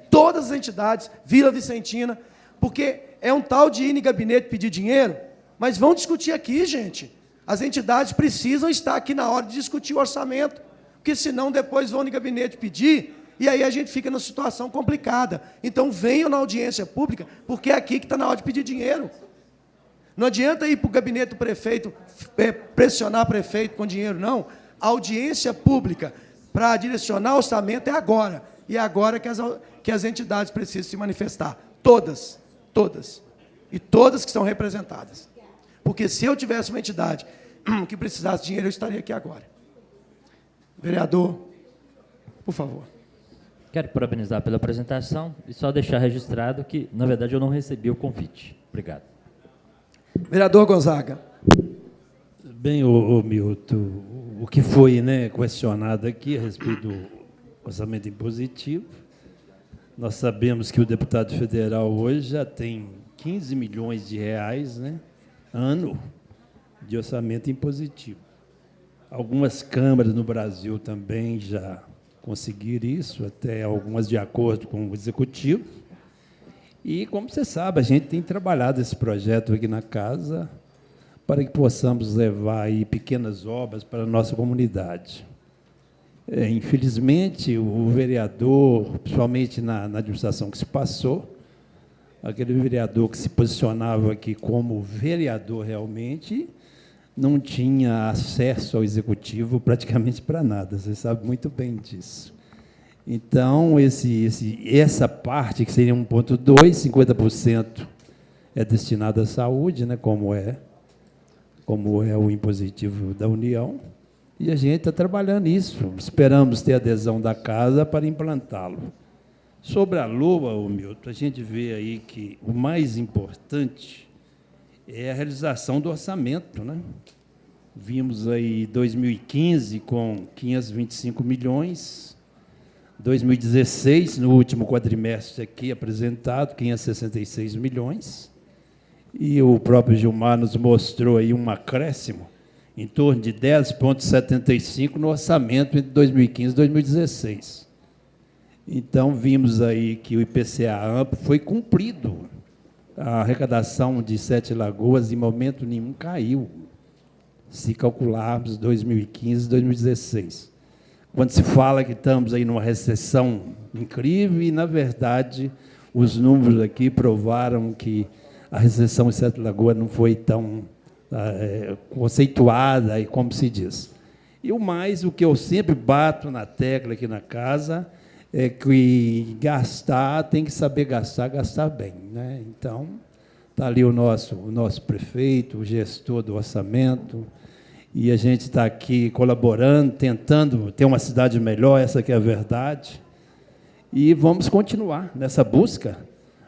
todas as entidades, Vila Vicentina, porque é um tal de ir em gabinete pedir dinheiro, mas vão discutir aqui, gente. As entidades precisam estar aqui na hora de discutir o orçamento, porque senão depois vão no gabinete pedir, e aí a gente fica numa situação complicada. Então venham na audiência pública, porque é aqui que está na hora de pedir dinheiro. Não adianta ir para o gabinete do prefeito, pressionar o prefeito com dinheiro, não. A audiência pública para direcionar o orçamento é agora. E é agora que as entidades precisam se manifestar. Todas, todas. E todas que estão representadas. Porque se eu tivesse uma entidade que precisasse de dinheiro, eu estaria aqui agora. Vereador, por favor. Quero parabenizar pela apresentação e só deixar registrado que, na verdade, eu não recebi o convite. Obrigado. Vereador Gonzaga. Bem, Milton, o que foi, questionado aqui a respeito do orçamento impositivo, nós sabemos que o deputado federal hoje já tem 15 milhões de reais, ano de orçamento impositivo. Algumas câmaras no Brasil também já conseguiram isso, até algumas de acordo com o Executivo. E, como você sabe, a gente tem trabalhado esse projeto aqui na casa para que possamos levar aí pequenas obras para a nossa comunidade. Infelizmente, o vereador, principalmente na administração que se passou, aquele vereador que se posicionava aqui como vereador realmente, não tinha acesso ao executivo praticamente para nada, você sabe muito bem disso. Então, essa parte, que seria 1,2, 50% é destinada à saúde, né, como é o impositivo da União, e a gente está trabalhando nisso, esperamos ter adesão da casa para implantá-lo. Sobre a LOA, Milton, a gente vê aí que o mais importante é a realização do orçamento, né? Vimos aí 2015 com 525 milhões, 2016, no último quadrimestre aqui apresentado, 566 milhões, e o próprio Gilmar nos mostrou aí um acréscimo em torno de 10,75 no orçamento entre 2015 e 2016. Então, vimos aí que o IPCA amplo foi cumprido. A arrecadação de Sete Lagoas, em momento nenhum, caiu, se calcularmos 2015 e 2016. Quando se fala que estamos aí numa recessão incrível, e, na verdade, os números aqui provaram que a recessão em Sete Lagoas não foi tão conceituada, e como se diz. E o que eu sempre bato na tecla aqui na casa, é que gastar, tem que saber gastar bem, né? Então, está ali o nosso prefeito, o gestor do orçamento, e a gente está aqui colaborando, tentando ter uma cidade melhor, essa que é a verdade, e vamos continuar nessa busca,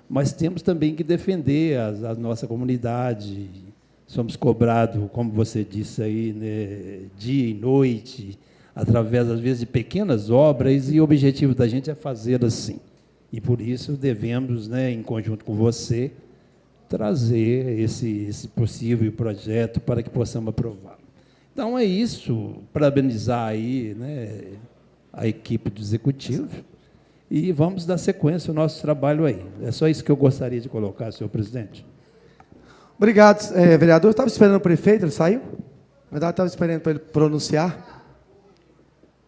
mas temos também que defender a nossa comunidade. Somos cobrados, como você disse aí, né, dia e noite, através, às vezes, de pequenas obras, e o objetivo da gente é fazer assim. E, por isso, devemos, né, em conjunto com você, trazer esse possível projeto para que possamos aprová-lo. Então, é isso, parabenizar aí, né, a equipe do Executivo, e vamos dar sequência ao nosso trabalho aí. É só isso que eu gostaria de colocar, senhor presidente. Obrigado, vereador. Estava esperando o prefeito, ele saiu? Na verdade, estava esperando para ele pronunciar.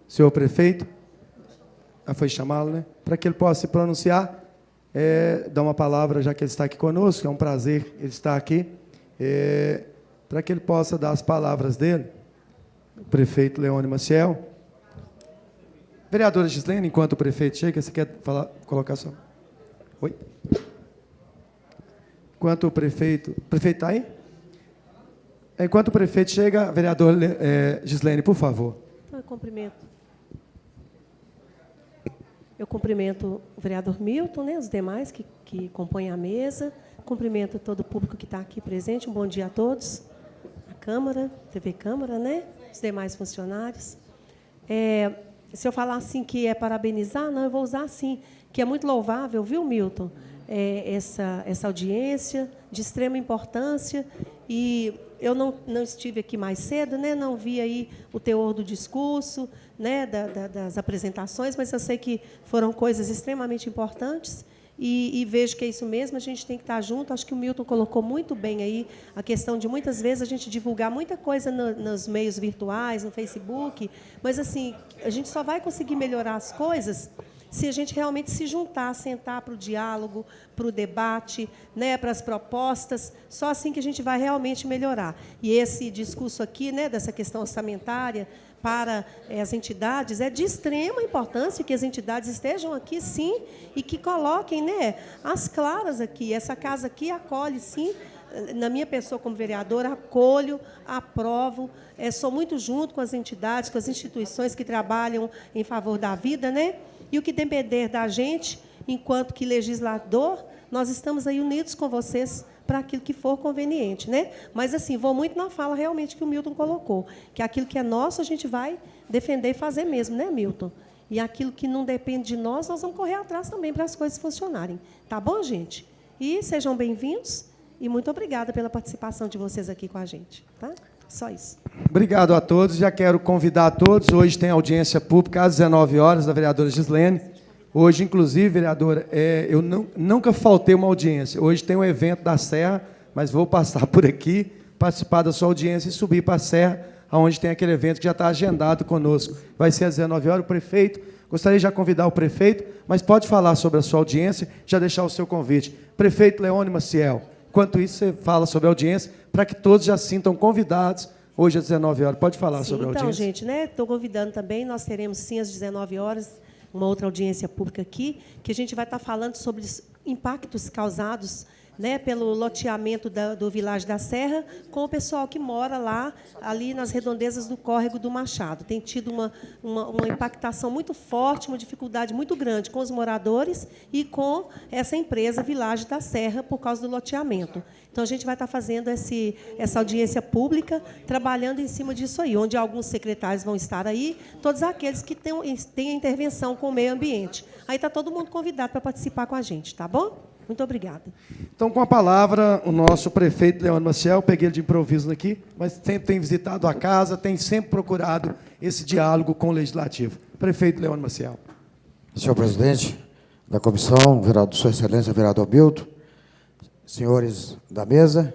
Senhor prefeito, já foi chamá-lo, né? Para que ele possa se pronunciar, dar uma palavra, já que ele está aqui conosco, é um prazer ele estar aqui, para que ele possa dar as palavras dele, o prefeito Leônio Maciel. Vereadora Gislene, enquanto o prefeito chega, você quer falar, colocar só? Oi? Enquanto o prefeito está aí? Enquanto o prefeito chega, vereador Gislene, por favor. Eu cumprimento o vereador Milton, né, os demais que compõem a mesa, cumprimento todo o público que está aqui presente, um bom dia a todos, a Câmara, TV Câmara, né, os demais funcionários. Se eu falar assim que é parabenizar, não, eu vou usar assim, que é muito louvável, viu, Milton, essa audiência de extrema importância, e eu não estive aqui mais cedo, né, não vi aí o teor do discurso, né, das apresentações, mas eu sei que foram coisas extremamente importantes, e vejo que é isso mesmo, a gente tem que estar junto. Acho que o Milton colocou muito bem aí a questão de, muitas vezes, a gente divulgar muita coisa nos meios virtuais, no Facebook, mas, assim, a gente só vai conseguir melhorar as coisas se a gente realmente se juntar, sentar para o diálogo, para o debate, né, para as propostas, só assim que a gente vai realmente melhorar. E esse discurso aqui, né, dessa questão orçamentária para as entidades, é de extrema importância que as entidades estejam aqui, sim, e que coloquem, né, as claras aqui. Essa casa aqui acolhe, sim, na minha pessoa como vereadora, acolho, aprovo, sou muito junto com as entidades, com as instituições que trabalham em favor da vida, né? E o que depender da gente, enquanto que legislador, nós estamos aí unidos com vocês para aquilo que for conveniente, né? Mas, assim, vou muito na fala realmente que o Milton colocou, que aquilo que é nosso a gente vai defender e fazer mesmo, né, Milton? E aquilo que não depende de nós vamos correr atrás também para as coisas funcionarem. Tá bom, gente? E sejam bem-vindos e muito obrigada pela participação de vocês aqui com a gente, tá? Só isso. Obrigado a todos. Já quero convidar a todos. Hoje tem audiência pública às 19 horas da vereadora Gislene. Hoje, inclusive, vereadora, eu nunca faltei uma audiência. Hoje tem um evento da Serra, mas vou passar por aqui, participar da sua audiência e subir para a Serra onde tem aquele evento que já está agendado conosco. Vai ser às 19 horas. O prefeito, gostaria de já convidar o prefeito, mas pode falar sobre a sua audiência, já deixar o seu convite. Prefeito Leônio Maciel, enquanto isso, você fala sobre a audiência, para que todos já se sintam convidados, hoje às 19 horas. Pode falar sobre a audiência. Então, gente, estou convidando também, nós teremos, sim, às 19 horas, uma outra audiência pública aqui, que a gente vai estar falando sobre os impactos causados, né, pelo loteamento do Vilagem da Serra, com o pessoal que mora lá, ali nas redondezas do Córrego do Machado. Tem tido uma impactação muito forte, uma dificuldade muito grande com os moradores e com essa empresa Vilagem da Serra, por causa do loteamento. Então, a gente vai estar fazendo essa audiência pública, trabalhando em cima disso aí, onde alguns secretários vão estar aí, todos aqueles que têm intervenção com o meio ambiente. Aí está todo mundo convidado para participar com a gente, tá bom? Muito obrigada. Então, com a palavra, o nosso prefeito Leônio Maciel, peguei ele de improviso aqui, mas sempre tem visitado a casa, tem sempre procurado esse diálogo com o Legislativo. Prefeito Leônio Maciel. Senhor presidente da comissão, vereador, Sua Excelência, vereador Milton, senhores da mesa,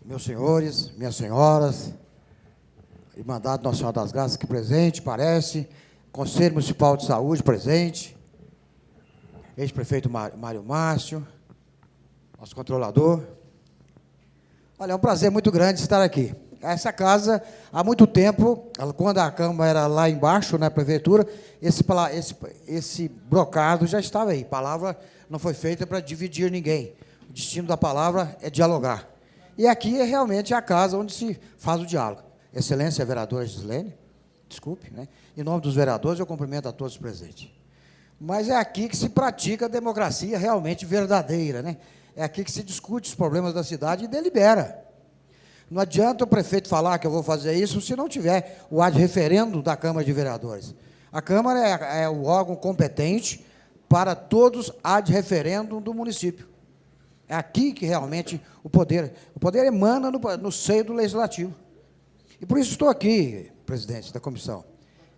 meus senhores, minhas senhoras, Irmandade Nossa Senhora das Graças aqui presente, parece, Conselho Municipal de Saúde presente, ex-prefeito Mário Márcio, nosso controlador. Olha, é um prazer muito grande estar aqui. Essa casa, há muito tempo, quando a Câmara era lá embaixo, na prefeitura, esse brocado já estava aí. A palavra não foi feita para dividir ninguém. O destino da palavra é dialogar. E aqui é realmente a casa onde se faz o diálogo. Excelência, vereadora Gislene, desculpe, né? Em nome dos vereadores, eu cumprimento a todos os presentes. Mas é aqui que se pratica a democracia realmente verdadeira, né? É aqui que se discute os problemas da cidade e delibera. Não adianta o prefeito falar que eu vou fazer isso se não tiver o ad referendo da Câmara de Vereadores. A Câmara é o órgão competente para todos ad referendo do município. É aqui que realmente o poder emana no seio do Legislativo. E por isso estou aqui, presidente da comissão.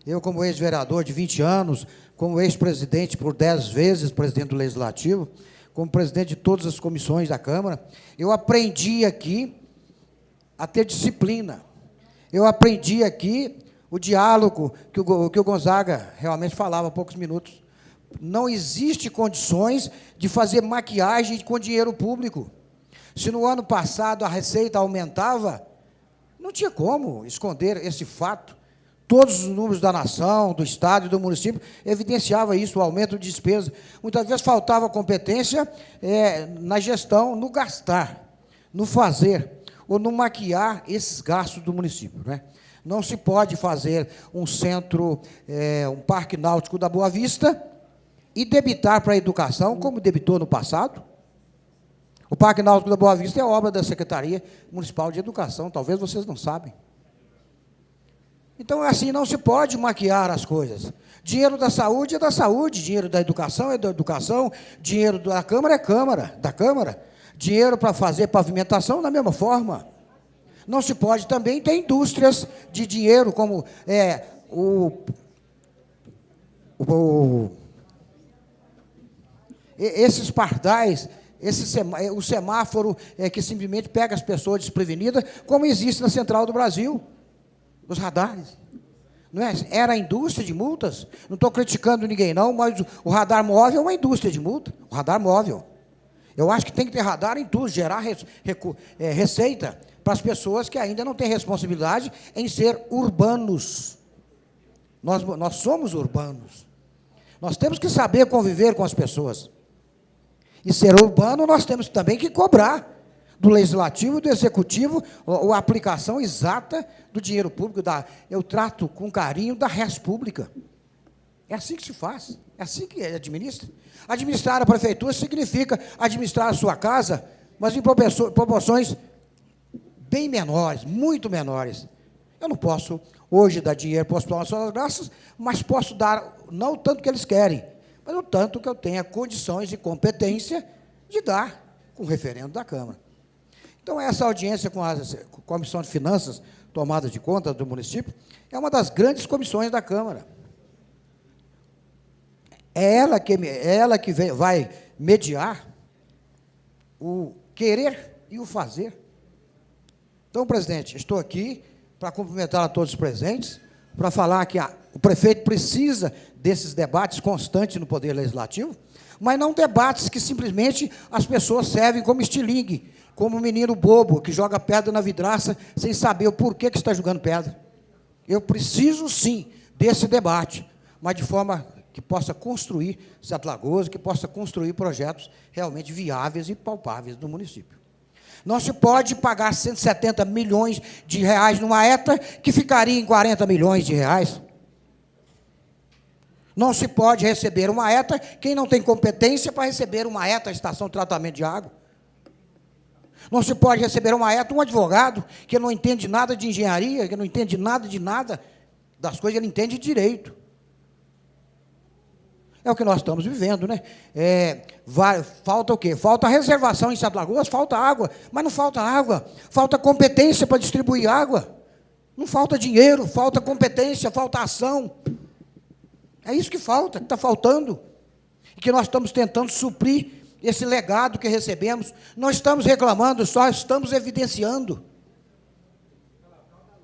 Eu, como ex-vereador de 20 anos, como ex-presidente por 10 vezes, presidente do Legislativo, como presidente de todas as comissões da Câmara, eu aprendi aqui a ter disciplina. Eu aprendi aqui o diálogo que o Gonzaga realmente falava há poucos minutos. Não existe condições de fazer maquiagem com dinheiro público. Se no ano passado a receita aumentava, não tinha como esconder esse fato. Todos os números da nação, do Estado e do município evidenciavam isso, o aumento de despesa. Muitas vezes faltava competência na gestão, no gastar, no fazer, ou no maquiar esses gastos do município, né? Não se pode fazer um centro, um parque náutico da Boa Vista e debitar para a educação, como debitou no passado. O Parque Náutico da Boa Vista é obra da Secretaria Municipal de Educação, talvez vocês não sabem. Então, assim, não se pode maquiar as coisas. Dinheiro da saúde é da saúde, dinheiro da educação é da educação, dinheiro da Câmara é da Câmara. Dinheiro para fazer pavimentação, da mesma forma. Não se pode também ter indústrias de dinheiro, como esses pardais, o semáforo que simplesmente pega as pessoas desprevenidas, como existe na Central do Brasil. Os radares. Não é? Era a indústria de multas. Não estou criticando ninguém, não, mas o radar móvel é uma indústria de multa. O radar móvel. Eu acho que tem que ter radar em tudo, gerar receita para as pessoas que ainda não têm responsabilidade em ser urbanos. Nós somos urbanos. Nós temos que saber conviver com as pessoas. E ser urbano, nós temos também que cobrar do Legislativo e do Executivo a aplicação exata do dinheiro público. Eu trato com carinho da res pública. É assim que se faz, é assim que administra. Administrar a prefeitura significa administrar a sua casa, mas em proporções bem menores, muito menores. Eu não posso, hoje, dar dinheiro para o Hospital Nacional das Graças, mas posso dar, não o tanto que eles querem, mas o tanto que eu tenha condições e competência de dar com o referendo da Câmara. Então, essa audiência com a Comissão de Finanças, tomada de conta do município, é uma das grandes comissões da Câmara. É ela que vai mediar o querer e o fazer Então, presidente, estou aqui para cumprimentar a todos os presentes, para falar que o prefeito precisa desses debates constantes no Poder Legislativo, mas não debates que simplesmente as pessoas servem como estilingue, como um menino bobo que joga pedra na vidraça sem saber o porquê que está jogando pedra. Eu preciso, sim, desse debate, mas de forma que possa construir Sete Lagoas, que possa construir projetos realmente viáveis e palpáveis do município. Não se pode pagar 170 milhões de reais numa ETA que ficaria em 40 milhões de reais. Não se pode receber uma ETA quem não tem competência para receber uma ETA, estação de tratamento de água. Não se pode receber uma ETA um advogado que não entende nada de engenharia, que não entende nada de nada das coisas, ele entende direito. É o que nós estamos vivendo, né? Falta o quê? Falta reservação em Sete Lagoas, falta água, mas não falta água, falta competência para distribuir água. Não falta dinheiro, falta competência, falta ação. É isso que falta, que está faltando. E que nós estamos tentando suprir esse legado que recebemos. Não estamos reclamando, só estamos evidenciando.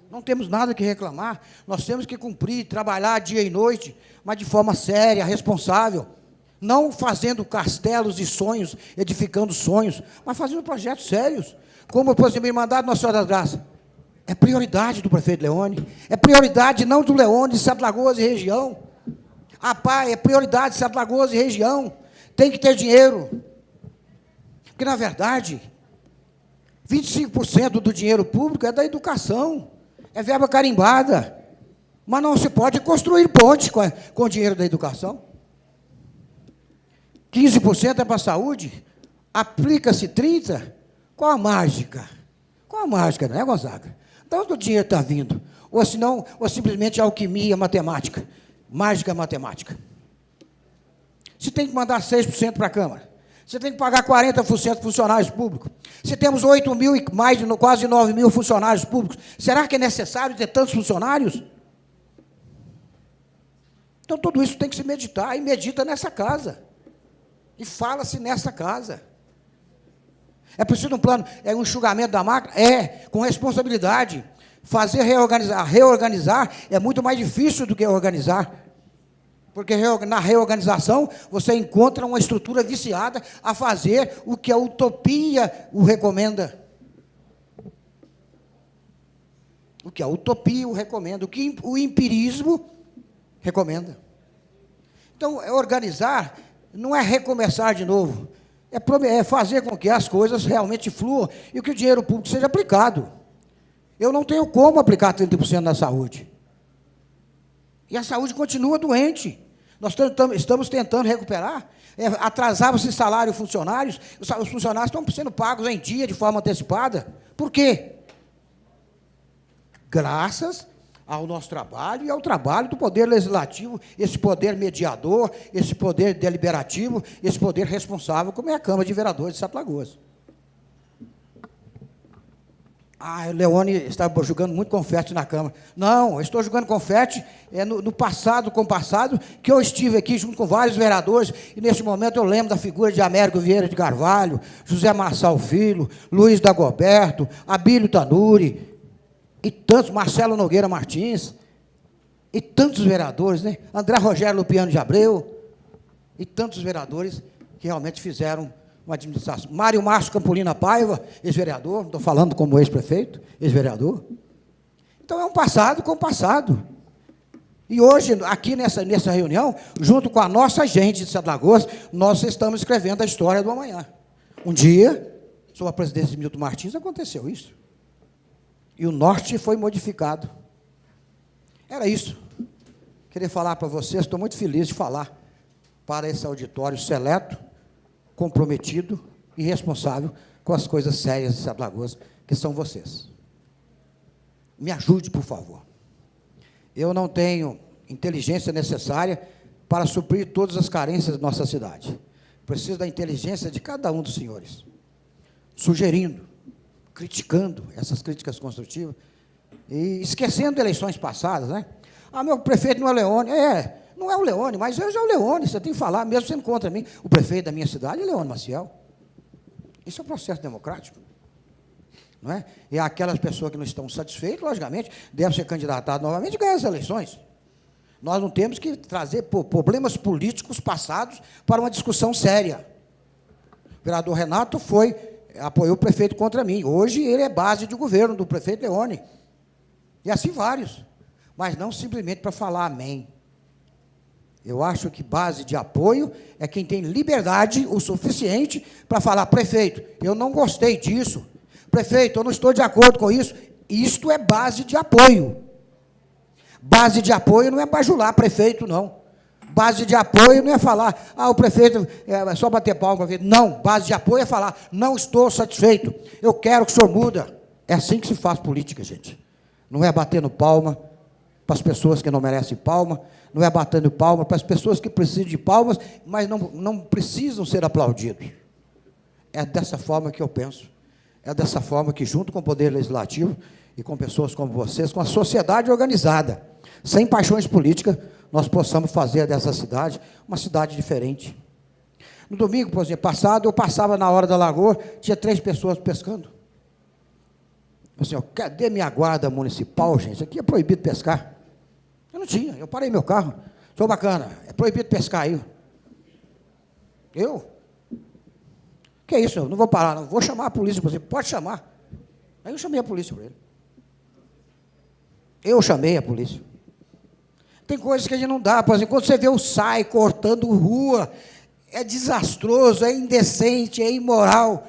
Não temos nada que reclamar, nós temos que cumprir, trabalhar dia e noite, mas de forma séria, responsável, não fazendo castelos e sonhos, edificando sonhos, mas fazendo projetos sérios, como, por exemplo, Irmandade Nossa Senhora das Graças. É prioridade do prefeito Leone, é prioridade não do Leone, de Sete Lagoas e região. A PAI é prioridade de Sete Lagoas e região, tem que ter dinheiro, porque, na verdade, 25% do dinheiro público é da educação, é verba carimbada, mas não se pode construir ponte com o dinheiro da educação. 15% é para a saúde, aplica-se 30%, qual a mágica? Qual a mágica, não é, Gonzaga? De onde o dinheiro está vindo? Ou simplesmente alquimia matemática, mágica matemática. Se tem que mandar 6% para a Câmara, você tem que pagar 40% de funcionários públicos. Se temos 8 mil e mais de quase 9 mil funcionários públicos, será que é necessário ter tantos funcionários? Então, tudo isso tem que se meditar, e medita nessa casa. E fala-se nessa casa. É preciso um plano, é um enxugamento da máquina? É, com responsabilidade. Fazer reorganizar é muito mais difícil do que organizar. Porque na reorganização você encontra uma estrutura viciada a fazer o que a utopia o recomenda. O que a utopia o recomenda, o que o empirismo recomenda. Então, organizar não é recomeçar de novo, é fazer com que as coisas realmente fluam e que o dinheiro público seja aplicado. Eu não tenho como aplicar 30% na saúde. E a saúde continua doente. Nós estamos tentando recuperar. Atrasava-se salário funcionários, os funcionários estão sendo pagos em dia, de forma antecipada. Por quê? Graças ao nosso trabalho e ao trabalho do Poder Legislativo, esse poder mediador, esse poder deliberativo, esse poder responsável, como é a Câmara de Vereadores de Sete Lagoas. O Leone está jogando muito confete na Câmara. Não, eu estou jogando confete no passado, que eu estive aqui junto com vários vereadores, e nesse momento eu lembro da figura de Américo Vieira de Carvalho, José Marçal Filho, Luiz Dagoberto, Abílio Tanuri, e tantos, Marcelo Nogueira Martins, e tantos vereadores, né? André Rogério Lupiano de Abreu, e tantos vereadores que realmente fizeram uma administração. Mário Márcio Campolina Paiva, ex-vereador, estou falando como ex-prefeito, ex-vereador. Então, é um passado com passado. E hoje, aqui nessa reunião, junto com a nossa gente de Sete Lagoas, nós estamos escrevendo a história do amanhã. Um dia, sob a presidência de Milton Martins, aconteceu isso. E o norte foi modificado. Era isso. Queria falar para vocês, estou muito feliz de falar para esse auditório seleto, comprometido e responsável com as coisas sérias de Sete Lagoas, que são vocês. Me ajude, por favor. Eu não tenho inteligência necessária para suprir todas as carências da nossa cidade. Preciso da inteligência de cada um dos senhores, sugerindo, criticando essas críticas construtivas e esquecendo eleições passadas, né? Meu prefeito não é Leone. Não é o Leone, mas hoje é o Leone, você tem que falar, mesmo sendo contra mim. O prefeito da minha cidade é Leone Maciel. Isso é um processo democrático. não é? E aquelas pessoas que não estão satisfeitas, logicamente, devem ser candidatadas novamente e ganhar as eleições. Nós não temos que trazer problemas políticos passados para uma discussão séria. O vereador Renato apoiou o prefeito contra mim. Hoje ele é base de governo do prefeito Leone. E assim vários. Mas não simplesmente para falar amém. Eu acho que base de apoio é quem tem liberdade o suficiente para falar, prefeito, eu não gostei disso. Prefeito, eu não estou de acordo com isso. Isto é base de apoio. Base de apoio não é bajular prefeito, não. Base de apoio não é falar, o prefeito é só bater palma. Não, base de apoio é falar, não estou satisfeito, eu quero que o senhor muda. É assim que se faz política, gente. Não é batendo palma para as pessoas que não merecem palma, não é batendo palma para as pessoas que precisam de palmas, mas não precisam ser aplaudidos. É dessa forma que eu penso. É dessa forma que, junto com o Poder Legislativo e com pessoas como vocês, com a sociedade organizada, sem paixões políticas, nós possamos fazer dessa cidade uma cidade diferente. No domingo, por exemplo, passado, eu passava na hora da lagoa, tinha 3 pessoas pescando. Eu disse, cadê minha guarda municipal, gente? Aqui é proibido pescar. Eu não tinha, eu parei meu carro. Sou bacana, é proibido pescar aí. Eu? Que isso, eu não vou parar, não. Vou chamar a polícia para você. Pode chamar. Aí eu chamei a polícia para ele. Eu chamei a polícia. Tem coisas que a gente não dá. Por exemplo, quando você vê o SAI cortando rua, é desastroso, é indecente, é imoral.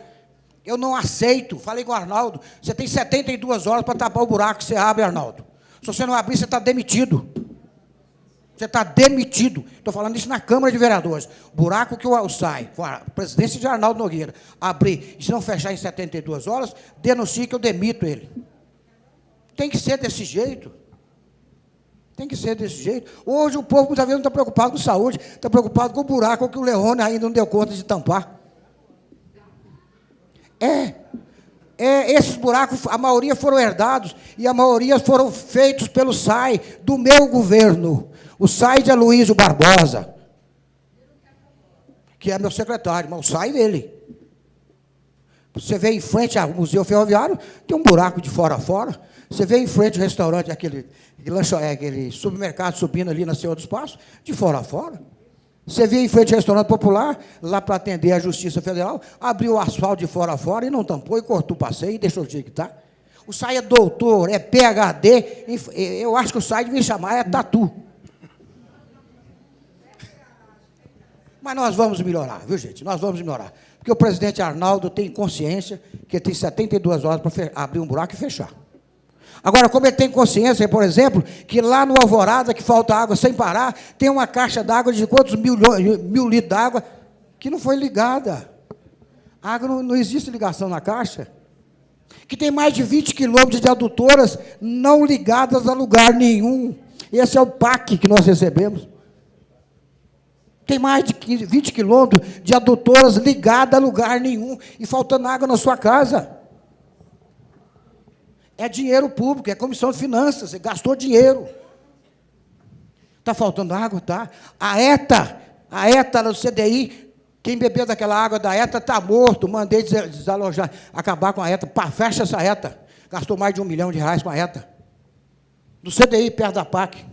Eu não aceito. Falei com o Arnaldo, você tem 72 horas para tapar o buraco que você abre, Arnaldo. Se você não abrir, você está demitido. Você está demitido. Estou falando isso na Câmara de Vereadores. O buraco que o SAI, com a presidência de Arnaldo Nogueira, abrir, e se não fechar em 72 horas, denuncie que eu demito ele. Tem que ser desse jeito. Tem que ser desse jeito. Hoje o povo muitas vezes não está preocupado com saúde, está preocupado com o buraco que o Leone ainda não deu conta de tampar. Esses buracos, a maioria foram herdados, e a maioria foram feitos pelo SAI, do meu governo. O SAI de Aloysio Barbosa, que é meu secretário, mas o SAI dele. Você vê em frente ao Museu Ferroviário, tem um buraco de fora a fora. Você vê em frente ao restaurante, aquele supermercado subindo ali na Senhor dos Passos, de fora a fora. Você vê em frente ao restaurante popular, lá para atender a Justiça Federal, abriu o asfalto de fora a fora e não tampou, e cortou o passeio e deixou o jeito que está. O SAI é doutor, é PhD, eu acho que o SAI devia chamar tatu. Mas nós vamos melhorar, viu, gente? Nós vamos melhorar. Porque o presidente Arnaldo tem consciência que ele tem 72 horas para abrir um buraco e fechar. Agora, como ele tem consciência, por exemplo, que lá no Alvorada, que falta água sem parar, tem uma caixa d'água de quantos mil litros d'água que não foi ligada. A água não existe ligação na caixa. Que tem mais de 20 quilômetros de adutoras não ligadas a lugar nenhum. Esse é o PAC que nós recebemos. Tem mais de 20 quilômetros de adutoras ligadas a lugar nenhum e faltando água na sua casa. É dinheiro público, é comissão de finanças, você gastou dinheiro. Está faltando água? Tá. A ETA do CDI, quem bebeu daquela água da ETA está morto, mandei desalojar, acabar com a ETA. Pá, fecha essa ETA. Gastou mais de R$1 milhão com a ETA. Do CDI, perto da PAC.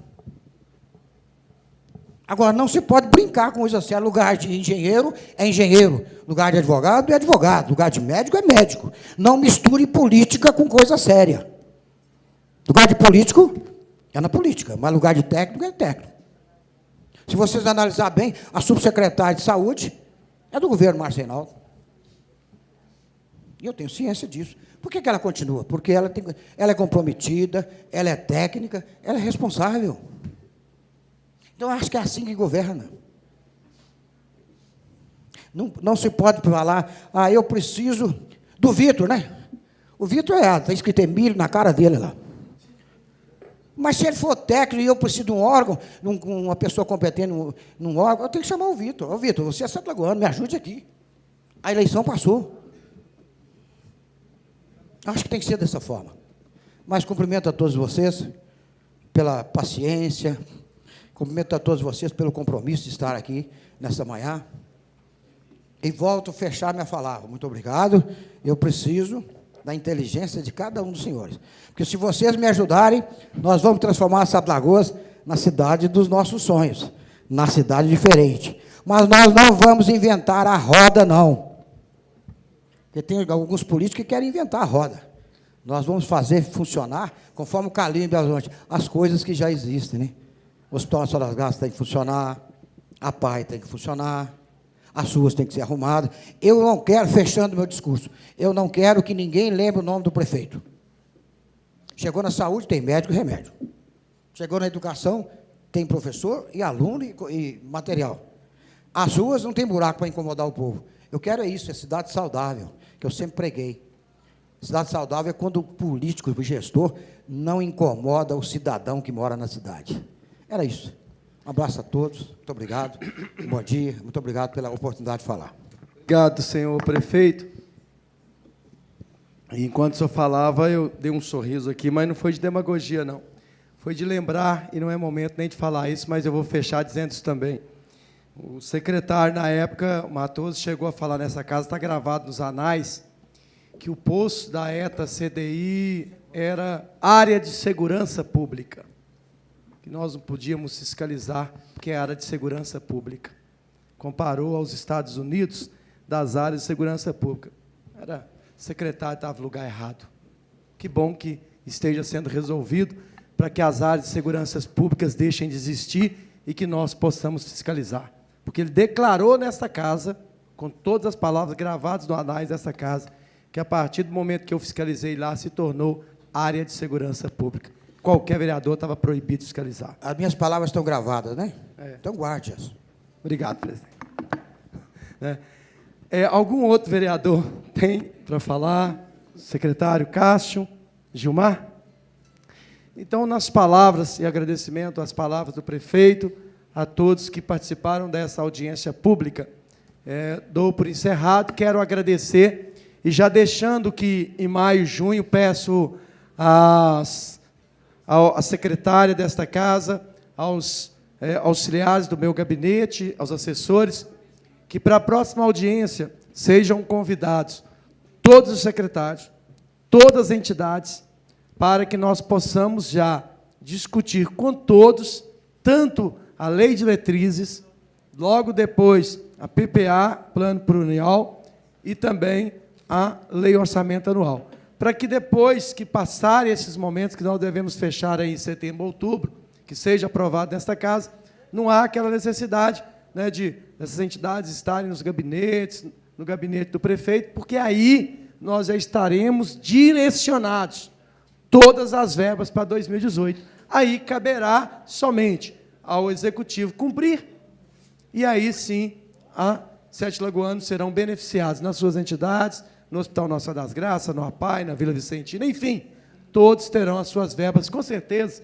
Agora, não se pode brincar com isso assim. Lugar de engenheiro é engenheiro, lugar de advogado é advogado, lugar de médico é médico. Não misture política com coisa séria. Lugar de político é na política, mas lugar de técnico é técnico. Se vocês analisar bem, a subsecretária de Saúde é do governo Marcenaldo. E eu tenho ciência disso. Por que ela continua? Porque ela é comprometida, ela é técnica, ela é responsável. Então, eu acho que é assim que governa. Não se pode falar, eu preciso do Vitor, né? O Vitor está escrito Emílio na cara dele lá. Mas se ele for técnico e eu preciso de um órgão, uma pessoa competente num órgão, eu tenho que chamar o Vitor. Ô, Vitor, você é Santo Lagoano, me ajude aqui. A eleição passou. Acho que tem que ser dessa forma. Mas cumprimento a todos vocês pela paciência. Cumprimento a todos vocês pelo compromisso de estar aqui nessa manhã. E volto a fechar minha palavra. Muito obrigado. Eu preciso da inteligência de cada um dos senhores. Porque se vocês me ajudarem, nós vamos transformar Sete Lagoas na cidade dos nossos sonhos, na cidade diferente. Mas nós não vamos inventar a roda, não. Porque tem alguns políticos que querem inventar a roda. Nós vamos fazer funcionar, conforme o Calil em Belo Horizonte, as coisas que já existem, né? O Hospital Nacional das Graças tem que funcionar, a PAI tem que funcionar, as ruas têm que ser arrumadas. Eu não quero, fechando meu discurso, eu não quero que ninguém lembre o nome do prefeito. Chegou na saúde, tem médico e remédio. Chegou na educação, tem professor e aluno e material. As ruas não tem buraco para incomodar o povo. Eu quero isso, é cidade saudável, que eu sempre preguei. Cidade saudável é quando o político, o gestor, não incomoda o cidadão que mora na cidade. Era isso. Um abraço a todos, muito obrigado, bom dia, muito obrigado pela oportunidade de falar. Obrigado, senhor prefeito. E enquanto o senhor falava, eu dei um sorriso aqui, mas não foi de demagogia, não. Foi de lembrar, e não é momento nem de falar isso, mas eu vou fechar dizendo isso também. O secretário, na época, o Matoso, chegou a falar nessa casa, está gravado nos anais, que o posto da ETA CDI era área de segurança pública, que nós não podíamos fiscalizar, porque é área de segurança pública. Comparou aos Estados Unidos das áreas de segurança pública. Era secretário, estava no lugar errado. Que bom que esteja sendo resolvido para que as áreas de segurança públicas deixem de existir e que nós possamos fiscalizar. Porque ele declarou nesta casa, com todas as palavras gravadas no anais dessa casa, que a partir do momento que eu fiscalizei lá, se tornou área de segurança pública. Qualquer vereador estava proibido de fiscalizar. As minhas palavras estão gravadas, né? É. Então guarde-as. Obrigado, presidente. Algum outro vereador tem para falar? Secretário Cássio, Gilmar? Então, nas palavras e agradecimento às palavras do prefeito, a todos que participaram dessa audiência pública, dou por encerrado, quero agradecer, e já deixando que em maio, junho, peço à secretária desta casa, aos auxiliares do meu gabinete, aos assessores, que para a próxima audiência sejam convidados todos os secretários, todas as entidades, para que nós possamos já discutir com todos, tanto a lei de diretrizes, logo depois a PPA, Plano Plurianual, e também a lei orçamento anual, para que depois que passarem esses momentos que nós devemos fechar aí em setembro, outubro, que seja aprovado nesta casa, não há aquela necessidade, né, de essas entidades estarem nos gabinetes, no gabinete do prefeito, porque aí nós já estaremos direcionados todas as verbas para 2018. Aí caberá somente ao Executivo cumprir, e aí sim a Sete Lagoanos serão beneficiados nas suas entidades, no Hospital Nossa das Graças, no APAI, na Vila Vicentina, enfim, todos terão as suas verbas, com certeza,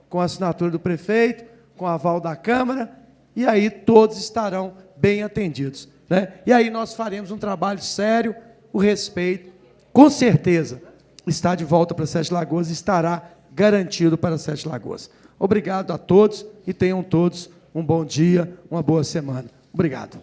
com a assinatura do prefeito, com o aval da Câmara, e aí todos estarão bem atendidos, né? E aí nós faremos um trabalho sério, o respeito, com certeza, está de volta para Sete Lagoas e estará garantido para Sete Lagoas. Obrigado a todos e tenham todos um bom dia, uma boa semana. Obrigado.